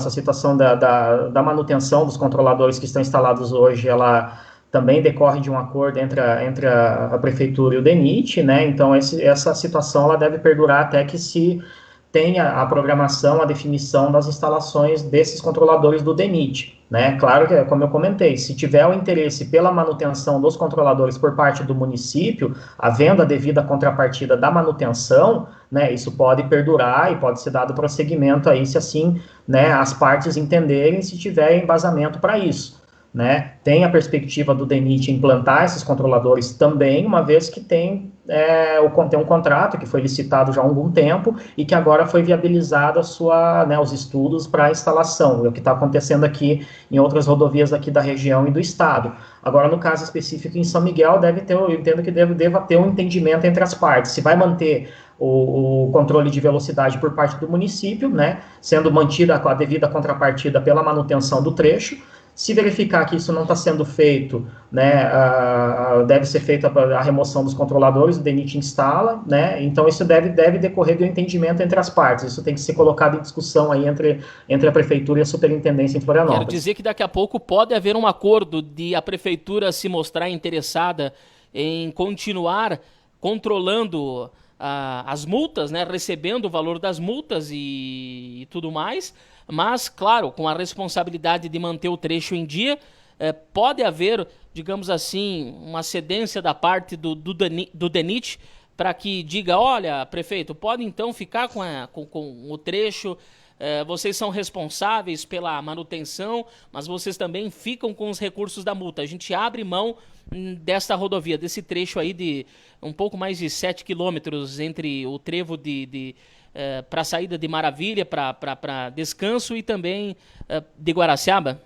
da manutenção dos controladores que estão instalados hoje, ela também decorre de um acordo entre a Prefeitura e o DENIT, né? Então, essa situação ela deve perdurar até que se tenha a programação, a definição das instalações desses controladores do DENIT, né? Claro que, como eu comentei, se tiver o interesse pela manutenção dos controladores por parte do município, havendo a devida contrapartida da manutenção, né, isso pode perdurar e pode ser dado prosseguimento aí, se assim, né, as partes entenderem, se tiver embasamento para isso. Né? Tem a perspectiva do DENIT implantar esses controladores também, uma vez que tem um contrato que foi licitado já há algum tempo e que agora foi viabilizado os estudos para a instalação, é o que está acontecendo aqui em outras rodovias aqui da região e do estado. Agora, no caso específico em São Miguel, eu entendo que deva ter um entendimento entre as partes, se vai manter o controle de velocidade por parte do município, né, sendo mantida a devida contrapartida pela manutenção do trecho. Se verificar que isso não está sendo feito, né, deve ser feita a remoção dos controladores, o DENIT instala, né, então isso deve decorrer do entendimento entre as partes, isso tem que ser colocado em discussão aí entre a Prefeitura e a Superintendência em Florianópolis.
Quero dizer que daqui a pouco pode haver um acordo de a Prefeitura se mostrar interessada em continuar controlando as multas, né, recebendo o valor das multas e tudo mais, mas, claro, com a responsabilidade de manter o trecho em dia, pode haver, digamos assim, uma cedência da parte do DENIT para que diga, olha, prefeito, pode então ficar com o trecho, vocês são responsáveis pela manutenção, mas vocês também ficam com os recursos da multa. A gente abre mão desta rodovia, desse trecho aí de um pouco mais de 7 quilômetros entre o trevo para a saída de Maravilha, para Descanso e também de Guaraciaba?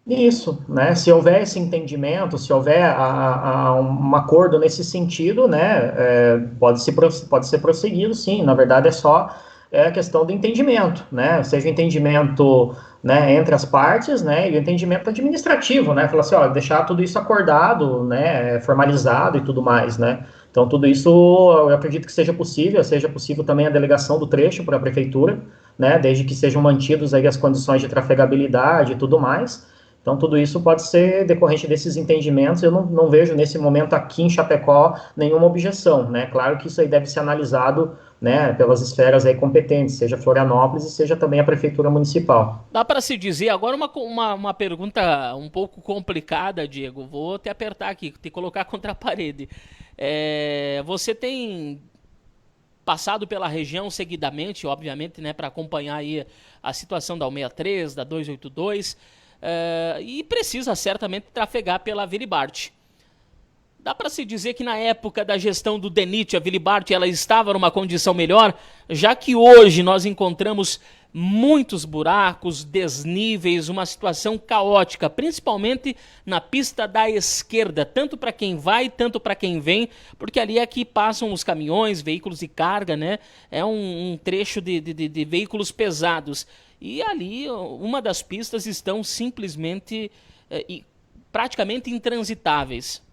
Isso, né? Se houver esse entendimento, se houver um acordo nesse sentido, né, pode ser prosseguido, sim. Na verdade, é só questão do entendimento, né? Seja o entendimento, né, entre as partes, né, e o entendimento administrativo, né? Falar assim, ó, deixar tudo isso acordado, né, formalizado e tudo mais, né? Então, tudo isso eu acredito que seja possível também a delegação do trecho para a prefeitura, né, desde que sejam mantidos aí as condições de trafegabilidade e tudo mais. Então, tudo isso pode ser decorrente desses entendimentos. Eu não vejo, nesse momento, aqui em Chapecó, nenhuma objeção, né? Claro que isso aí deve ser analisado, né, pelas esferas aí competentes, seja Florianópolis e seja também a Prefeitura Municipal.
Dá para se dizer, agora uma pergunta um pouco complicada, Diego, vou te apertar aqui, te colocar contra a parede. Você tem passado pela região seguidamente, obviamente, né, para acompanhar aí a situação da 163, da 282, e precisa certamente trafegar pela Vilibarte. Dá para se dizer que na época da gestão do DENIT, a Vilibarte ela estava numa condição melhor, já que hoje nós encontramos muitos buracos, desníveis, uma situação caótica, principalmente na pista da esquerda, tanto para quem vai, tanto para quem vem, porque ali é que passam os caminhões, veículos de carga, né? É um trecho de veículos pesados. E ali, uma das pistas estão simplesmente praticamente intransitáveis.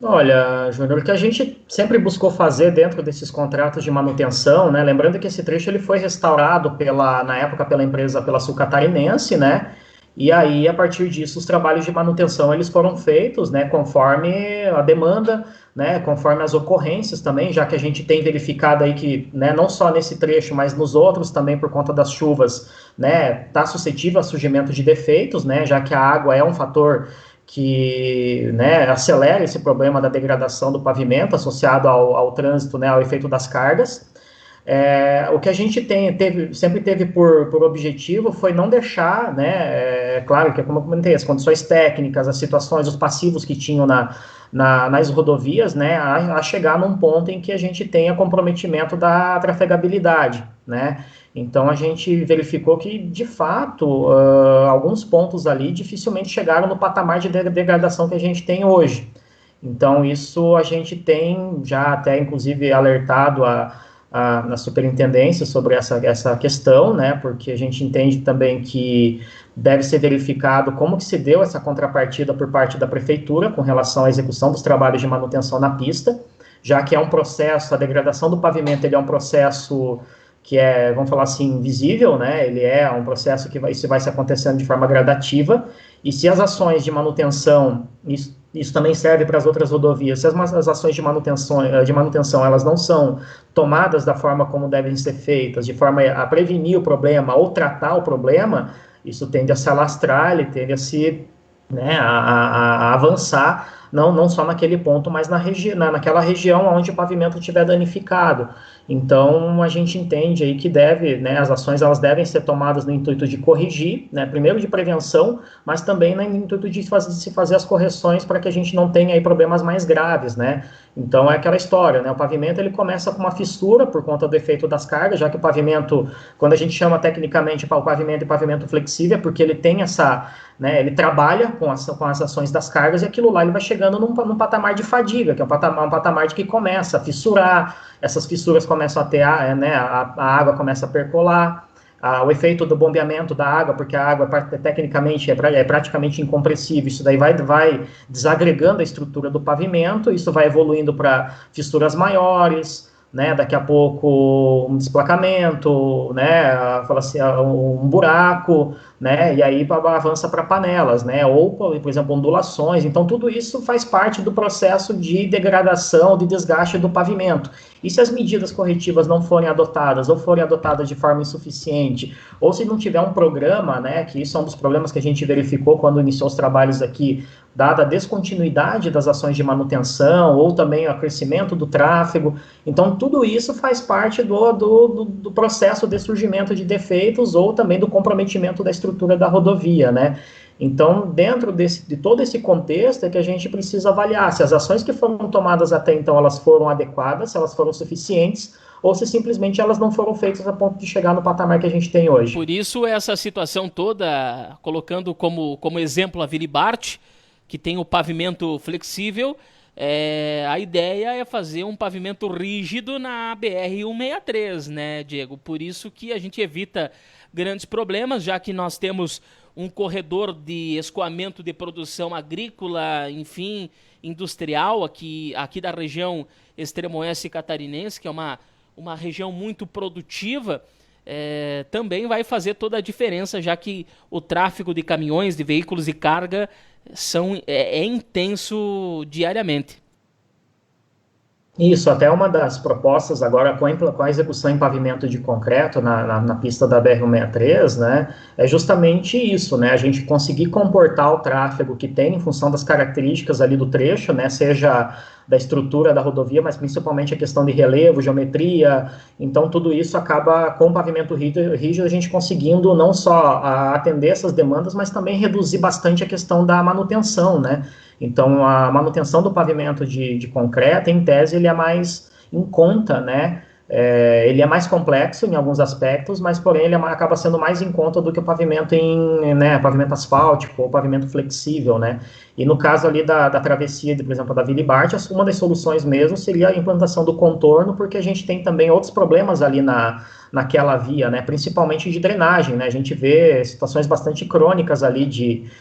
Olha, Júnior, o que a gente sempre buscou fazer dentro desses contratos de manutenção, né? Lembrando que esse trecho ele foi restaurado na época pela Sul Catarinense, né? E aí, a partir disso, os trabalhos de manutenção eles foram feitos, né? Conforme a demanda, né? Conforme as ocorrências também, já que a gente tem verificado aí que, né? Não só nesse trecho, mas nos outros também por conta das chuvas, né? Está suscetível a surgimento de defeitos, né? Já que a água é um fator que, né, acelera esse problema da degradação do pavimento associado ao trânsito, né, ao efeito das cargas. O que a gente sempre teve por objetivo foi não deixar, né, claro que, como eu comentei, as condições técnicas, as situações, os passivos que tinham nas rodovias, né, a chegar num ponto em que a gente tenha comprometimento da trafegabilidade, né. Então, a gente verificou que, de fato, alguns pontos ali dificilmente chegaram no patamar de degradação que a gente tem hoje. Então, isso a gente tem já até, inclusive, alertado na superintendência sobre essa questão, né, porque a gente entende também que deve ser verificado como que se deu essa contrapartida por parte da prefeitura com relação à execução dos trabalhos de manutenção na pista, já que é um processo, a degradação do pavimento ele é um processo que vamos falar assim, visível, né? Ele é um processo que isso vai se acontecendo de forma gradativa, e se as ações de manutenção, isso também serve para as outras rodovias, se as ações de manutenção elas não são tomadas da forma como devem ser feitas, de forma a prevenir o problema ou tratar o problema, isso tende a se alastrar, ele tende a se, né, a avançar, não só naquele ponto, mas naquela região onde o pavimento estiver danificado. Então, a gente entende aí que as ações elas devem ser tomadas no intuito de corrigir, né, primeiro de prevenção, mas também no intuito de se fazer as correções para que a gente não tenha aí problemas mais graves, né. Então, é aquela história, né, o pavimento ele começa com uma fissura por conta do efeito das cargas, já que o pavimento, quando a gente chama tecnicamente o pavimento de pavimento flexível, é porque ele tem né, ele trabalha com as ações das cargas e aquilo lá ele vai chegando num patamar de fadiga, que é um patamar de que começa a fissurar, essas fissuras começam a ter, né, a água começa a percolar, o efeito do bombeamento da água, porque a água tecnicamente é praticamente incompressível, isso daí vai desagregando a estrutura do pavimento, isso vai evoluindo para fissuras maiores, né, daqui a pouco um desplacamento, né, fala assim, um buraco, né, e aí avança para panelas, né, ou, por exemplo, ondulações. Então, tudo isso faz parte do processo de degradação, de desgaste do pavimento. E se as medidas corretivas não forem adotadas, ou forem adotadas de forma insuficiente, ou se não tiver um programa, né, que isso é um dos problemas que a gente verificou quando iniciou os trabalhos aqui, dada a descontinuidade das ações de manutenção, ou também o crescimento do tráfego. Então, tudo isso faz parte do processo de surgimento de defeitos, ou também do comprometimento da estrutura da rodovia, né? Então, dentro de todo esse contexto é que a gente precisa avaliar se as ações que foram tomadas até então, elas foram adequadas, se elas foram suficientes, ou se simplesmente elas não foram feitas a ponto de chegar no patamar que a gente tem hoje.
Por isso essa situação toda, colocando como exemplo a Vilibart, que tem o pavimento flexível, a ideia é fazer um pavimento rígido na BR-163, né, Diego? Por isso que a gente evita grandes problemas, já que nós temos um corredor de escoamento de produção agrícola, enfim, industrial, aqui da região extremo-oeste catarinense, que é uma região muito produtiva. Também vai fazer toda a diferença, já que o tráfego de caminhões, de veículos de carga é intenso diariamente.
Isso, até uma das propostas agora com a execução em pavimento de concreto na pista da BR-163, né, é justamente isso, né, a gente conseguir comportar o tráfego que tem em função das características ali do trecho, né, seja da estrutura da rodovia, mas principalmente a questão de relevo, geometria, então tudo isso acaba, com o pavimento rígido, a gente conseguindo não só atender essas demandas, mas também reduzir bastante a questão da manutenção, né. Então, a manutenção do pavimento de concreto, em tese, ele é mais em conta, né? Ele é mais complexo em alguns aspectos, mas, porém, ele acaba sendo mais em conta do que o pavimento pavimento asfáltico ou pavimento flexível, né? E no caso ali da travessia, por exemplo, da Vilibart, uma das soluções mesmo seria a implantação do contorno, porque a gente tem também outros problemas ali naquela via, né? Principalmente de drenagem, né? A gente vê situações bastante crônicas ali de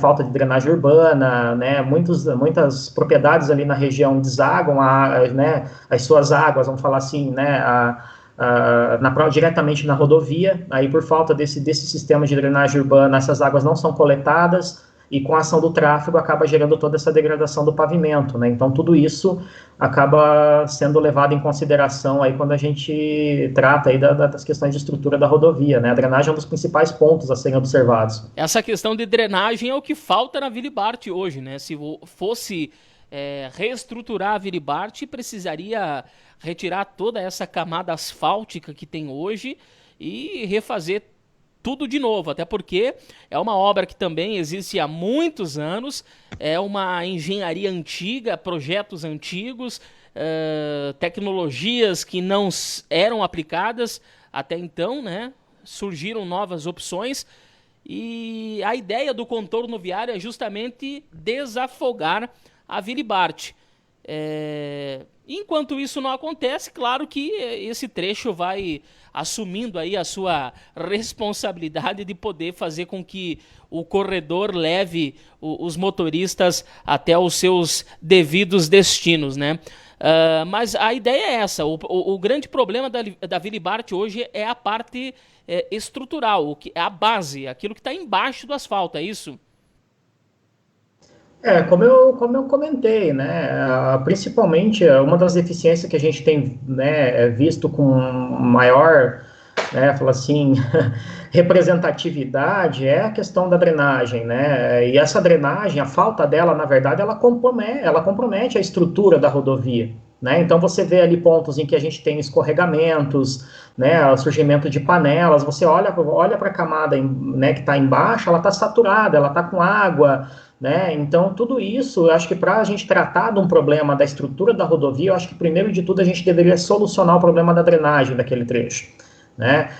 falta de drenagem urbana, né, muitas propriedades ali na região desagam as suas águas, vamos falar assim, né, diretamente na rodovia, aí por falta desse sistema de drenagem urbana, essas águas não são coletadas, e com a ação do tráfego acaba gerando toda essa degradação do pavimento, né? Então tudo isso acaba sendo levado em consideração aí quando a gente trata aí das questões de estrutura da rodovia, né? A drenagem é um dos principais pontos a serem observados.
Essa questão de drenagem é o que falta na Vilibart hoje, né? Se fosse reestruturar a Vilibart, precisaria retirar toda essa camada asfáltica que tem hoje e refazer tudo de novo, até porque é uma obra que também existe há muitos anos, é uma engenharia antiga, projetos antigos, tecnologias que não eram aplicadas até então, né? Surgiram novas opções e a ideia do contorno viário é justamente desafogar a Vilibart. Enquanto isso não acontece, claro que esse trecho vai assumindo aí a sua responsabilidade de poder fazer com que o corredor leve os motoristas até os seus devidos destinos, né? Mas a ideia é essa, o grande problema da Vilibart hoje é a parte estrutural, é a base, aquilo que está embaixo do asfalto, é isso?
Como eu comentei, né, principalmente uma das deficiências que a gente tem, né, visto com maior, né, fala assim, representatividade é a questão da drenagem, né, e essa drenagem, a falta dela, na verdade, ela compromete a estrutura da rodovia, né, então você vê ali pontos em que a gente tem escorregamentos, né, o surgimento de panelas, você olha para a camada, né, que está embaixo, ela está saturada, ela está com água, né? Então, tudo isso, eu acho que para a gente tratar de um problema da estrutura da rodovia, eu acho que primeiro de tudo a gente deveria solucionar o problema da drenagem daquele trecho, né?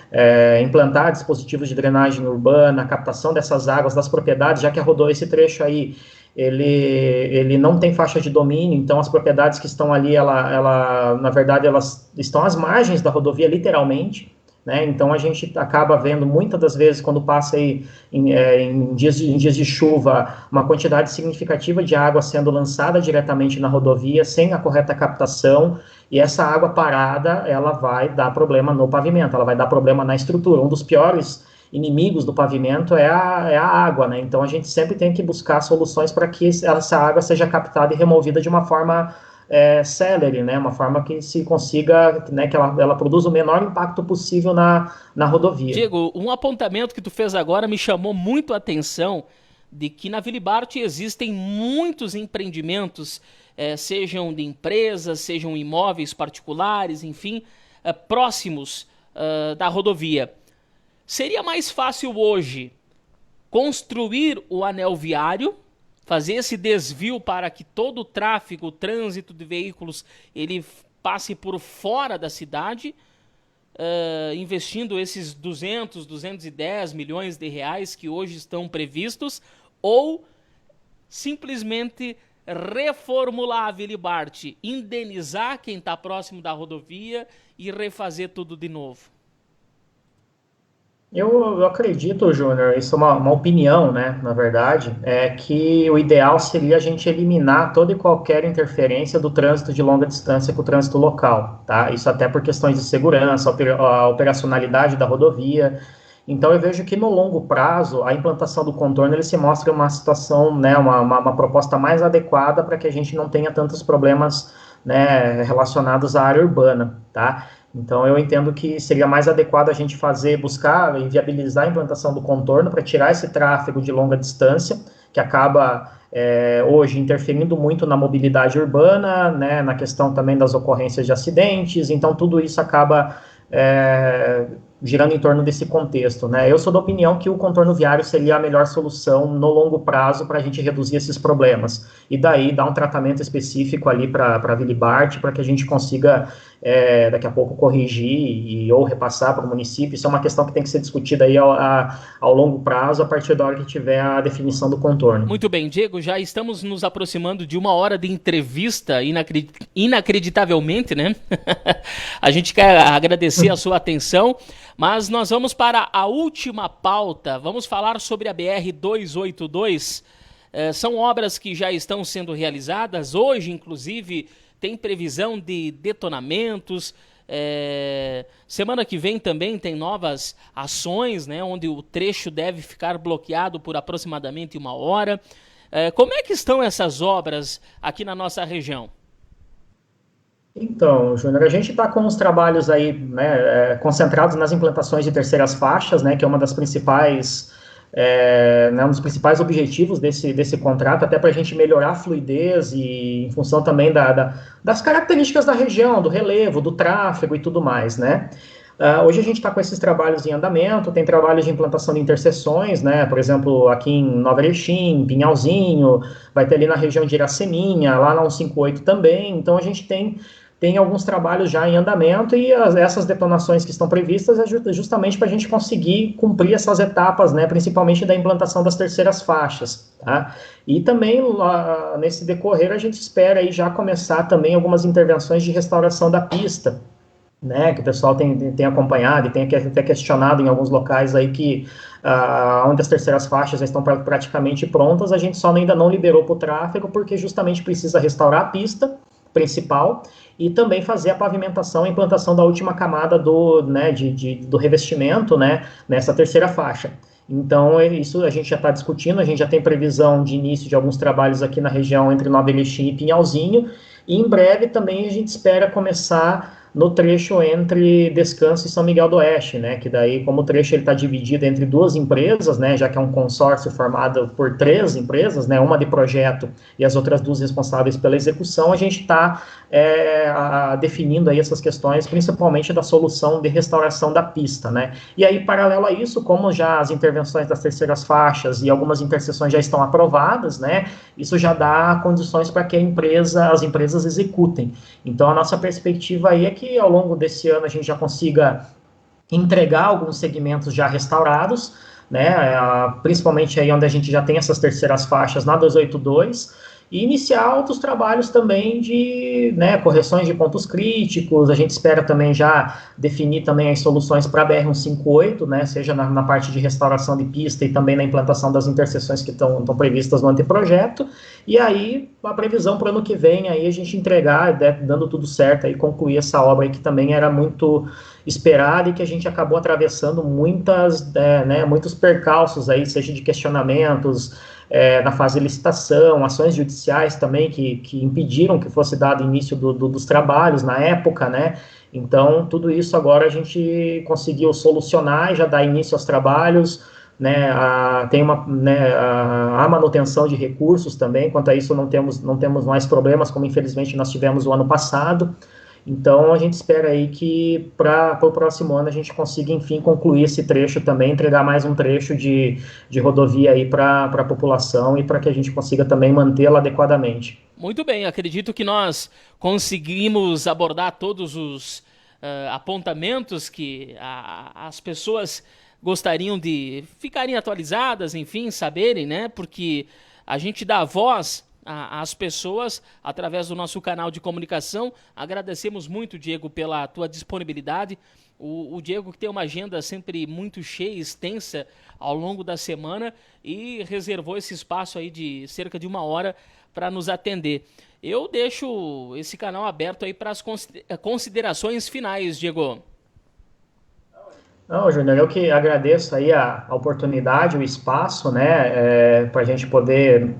Implantar dispositivos de drenagem urbana, captação dessas águas das propriedades, já que esse trecho aí, ele não tem faixa de domínio, então as propriedades que estão ali, na verdade, elas estão às margens da rodovia, literalmente, né? Então a gente acaba vendo muitas das vezes quando passa aí em dias de chuva uma quantidade significativa de água sendo lançada diretamente na rodovia sem a correta captação, e essa água parada ela vai dar problema no pavimento, ela vai dar problema na estrutura. Um dos piores inimigos do pavimento é a água, né? Então a gente sempre tem que buscar soluções para que essa água seja captada e removida de uma forma célere, né, uma forma que se consiga, né, que ela produza o menor impacto possível na rodovia.
Diego, um apontamento que tu fez agora me chamou muito a atenção, de que na Vilibart existem muitos empreendimentos, sejam de empresas, sejam imóveis particulares, enfim, próximos da rodovia. Seria mais fácil hoje construir o anel viário, fazer esse desvio para que todo o tráfego, o trânsito de veículos, ele passe por fora da cidade, investindo esses 210 milhões de reais que hoje estão previstos, ou simplesmente reformular a Vila Bart, indenizar quem está próximo da rodovia e refazer tudo de novo?
Eu acredito, Júnior, isso é uma opinião, né, na verdade, é que o ideal seria a gente eliminar toda e qualquer interferência do trânsito de longa distância com o trânsito local, tá? Isso até por questões de segurança, a operacionalidade da rodovia. Então, eu vejo que no longo prazo, a implantação do contorno, ele se mostra uma situação, né, uma proposta mais adequada para que a gente não tenha tantos problemas, né, relacionados à área urbana, tá? Então, eu entendo que seria mais adequado a gente buscar e viabilizar a implantação do contorno para tirar esse tráfego de longa distância, que acaba hoje interferindo muito na mobilidade urbana, né, na questão também das ocorrências de acidentes. Então, tudo isso acaba girando em torno desse contexto, né? Eu sou da opinião que o contorno viário seria a melhor solução no longo prazo para a gente reduzir esses problemas. E daí dar um tratamento específico ali para a Vila Bart, para que a gente consiga daqui a pouco corrigir ou repassar para o município. Isso é uma questão que tem que ser discutida aí ao longo prazo, a partir da hora que tiver a definição do contorno.
Muito bem, Diego, já estamos nos aproximando de 1 hora de entrevista, inacreditavelmente, né? A gente quer agradecer a sua atenção, mas nós vamos para a última pauta. Vamos falar sobre a BR-282. São obras que já estão sendo realizadas. Hoje, inclusive, tem previsão de detonamentos. Semana que vem também tem novas ações, né, onde o trecho deve ficar bloqueado por aproximadamente 1 hora. Como é que estão essas obras aqui na nossa região?
Então, Júnior, a gente está com os trabalhos aí, né, concentrados nas implantações de terceiras faixas, né, que é uma das principais, um dos principais objetivos desse contrato, até para a gente melhorar a fluidez e em função também das características da região, do relevo, do tráfego e tudo mais, né. Hoje a gente está com esses trabalhos em andamento, tem trabalhos de implantação de interseções, né, por exemplo, aqui em Nova Erechim, Pinhalzinho, vai ter ali na região de Iraceminha, lá na 158 também, então a gente tem alguns trabalhos já em andamento e essas detonações que estão previstas é justamente para a gente conseguir cumprir essas etapas, né, principalmente da implantação das terceiras faixas, tá? E também, nesse decorrer, a gente espera aí já começar também algumas intervenções de restauração da pista, né, que o pessoal tem acompanhado e tem até questionado em alguns locais aí que onde as terceiras faixas já estão praticamente prontas, a gente só ainda não liberou para o tráfego, porque justamente precisa restaurar a pista principal e também fazer a pavimentação e implantação da última camada do revestimento, né, nessa terceira faixa. Então, isso a gente já está discutindo, a gente já tem previsão de início de alguns trabalhos aqui na região entre Nova Erechim e Pinhalzinho, e em breve também a gente espera começar no trecho entre Descanso e São Miguel do Oeste, né, que daí, como o trecho está dividido entre 2 empresas, né, já que é um consórcio formado por 3 empresas, né, uma de projeto e as outras 2 responsáveis pela execução, a gente está definindo aí essas questões, principalmente da solução de restauração da pista, né, e aí, paralelo a isso, como já as intervenções das terceiras faixas e algumas interseções já estão aprovadas, né, isso já dá condições para que as empresas executem. Então, a nossa perspectiva aí é que ao longo desse ano a gente já consiga entregar alguns segmentos já restaurados, né, principalmente aí onde a gente já tem essas terceiras faixas na 282, e iniciar outros trabalhos também de, né, correções de pontos críticos. A gente espera também já definir também as soluções para a BR-158, né, seja na parte de restauração de pista e também na implantação das interseções que estão previstas no anteprojeto, e aí a previsão para o ano que vem aí a gente entregar, dando tudo certo, aí concluir essa obra aí que também era muito esperada e que a gente acabou atravessando muitos percalços aí, seja de questionamentos, na fase de licitação, ações judiciais também que impediram que fosse dado início dos trabalhos na época, né? Então, tudo isso agora a gente conseguiu solucionar e já dar início aos trabalhos, né? Tem a manutenção de recursos também, quanto a isso não temos mais problemas, como infelizmente nós tivemos o ano passado. Então, a gente espera aí que para o próximo ano a gente consiga, enfim, concluir esse trecho também, entregar mais um trecho de rodovia aí para a população e para que a gente consiga também mantê-la adequadamente.
Muito bem, acredito que nós conseguimos abordar todos os apontamentos que as pessoas gostariam de ficarem atualizadas, enfim, saberem, né? Porque a gente dá voz às pessoas através do nosso canal de comunicação. Agradecemos muito, Diego, pela tua disponibilidade. O Diego, que tem uma agenda sempre muito cheia, extensa ao longo da semana, e reservou esse espaço aí de cerca de 1 hora para nos atender. Eu deixo esse canal aberto aí para as considerações finais, Diego.
Não, Júnior, eu que agradeço aí a oportunidade, o espaço, né, para a gente poder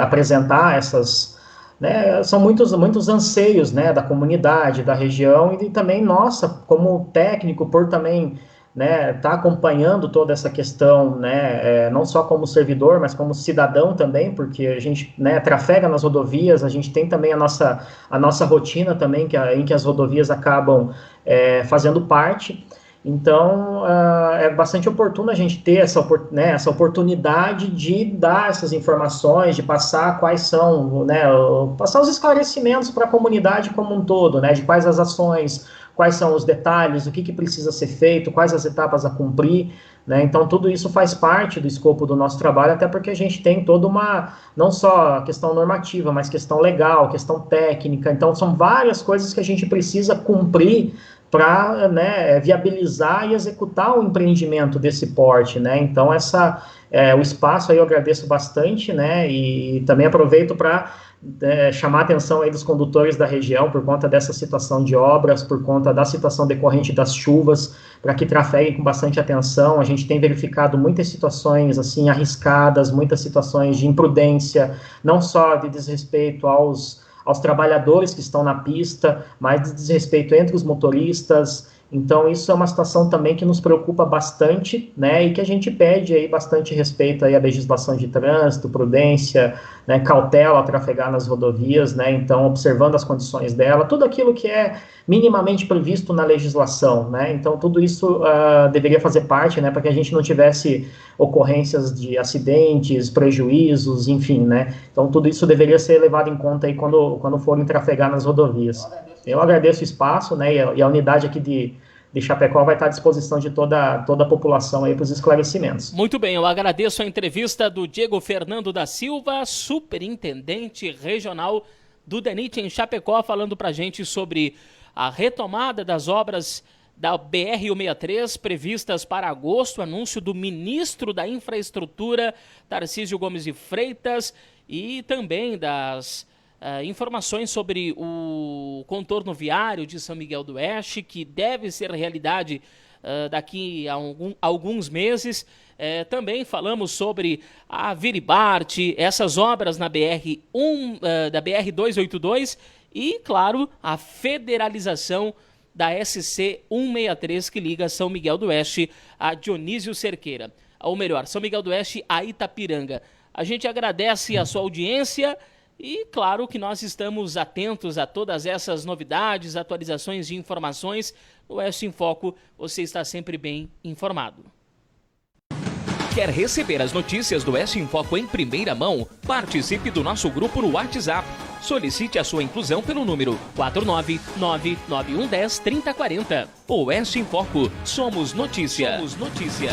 apresentar essas, né, são muitos anseios, né, da comunidade, da região e também nossa, como técnico, por também, né, tá acompanhando toda essa questão, né, não só como servidor, mas como cidadão também, porque a gente, né, trafega nas rodovias, a gente tem também a nossa rotina também, em que as rodovias acabam fazendo parte. Então, é bastante oportuno a gente ter essa oportunidade de dar essas informações, de passar quais são, né, passar os esclarecimentos para a comunidade como um todo, né, de quais as ações, quais são os detalhes, o que precisa ser feito, quais as etapas a cumprir, né, então tudo isso faz parte do escopo do nosso trabalho, até porque a gente tem toda não só questão normativa, mas questão legal, questão técnica, então são várias coisas que a gente precisa cumprir para, né, viabilizar e executar o empreendimento desse porte, né, então o espaço aí eu agradeço bastante, né, e também aproveito para chamar a atenção aí dos condutores da região por conta dessa situação de obras, por conta da situação decorrente das chuvas, para que trafeguem com bastante atenção. A gente tem verificado muitas situações assim arriscadas, muitas situações de imprudência, não só de desrespeito aos trabalhadores que estão na pista, mas de desrespeito entre os motoristas. Então, isso é uma situação também que nos preocupa bastante, né, e que a gente pede aí bastante respeito aí à legislação de trânsito, prudência, né, cautela ao trafegar nas rodovias, né, então, observando as condições dela, tudo aquilo que é minimamente previsto na legislação, né, então, tudo isso deveria fazer parte, né, para que a gente não tivesse ocorrências de acidentes, prejuízos, enfim, né, então, tudo isso deveria ser levado em conta aí quando forem trafegar nas rodovias. Eu agradeço o espaço, né, e a unidade aqui de Chapecó vai estar à disposição de toda a população aí para os esclarecimentos.
Muito bem, eu agradeço a entrevista do Diego Fernando da Silva, superintendente regional do DENIT em Chapecó, falando para a gente sobre a retomada das obras da BR-163 previstas para agosto, anúncio do ministro da Infraestrutura, Tarcísio Gomes de Freitas, e também das informações sobre o contorno viário de São Miguel do Oeste, que deve ser realidade daqui a alguns meses. Também falamos sobre a Viribarte, essas obras na da BR-282 e, claro, a federalização da SC-163 que liga São Miguel do Oeste a Dionísio Cerqueira. Ou melhor, São Miguel do Oeste a Itapiranga. A gente agradece a sua audiência. E claro que nós estamos atentos a todas essas novidades, atualizações de informações. No Oeste em Foco, você está sempre bem informado. Quer receber as notícias do Oeste em Foco em primeira mão? Participe do nosso grupo no WhatsApp. Solicite a sua inclusão pelo número 49991103040. Oeste em Foco. Somos notícia. Somos notícia.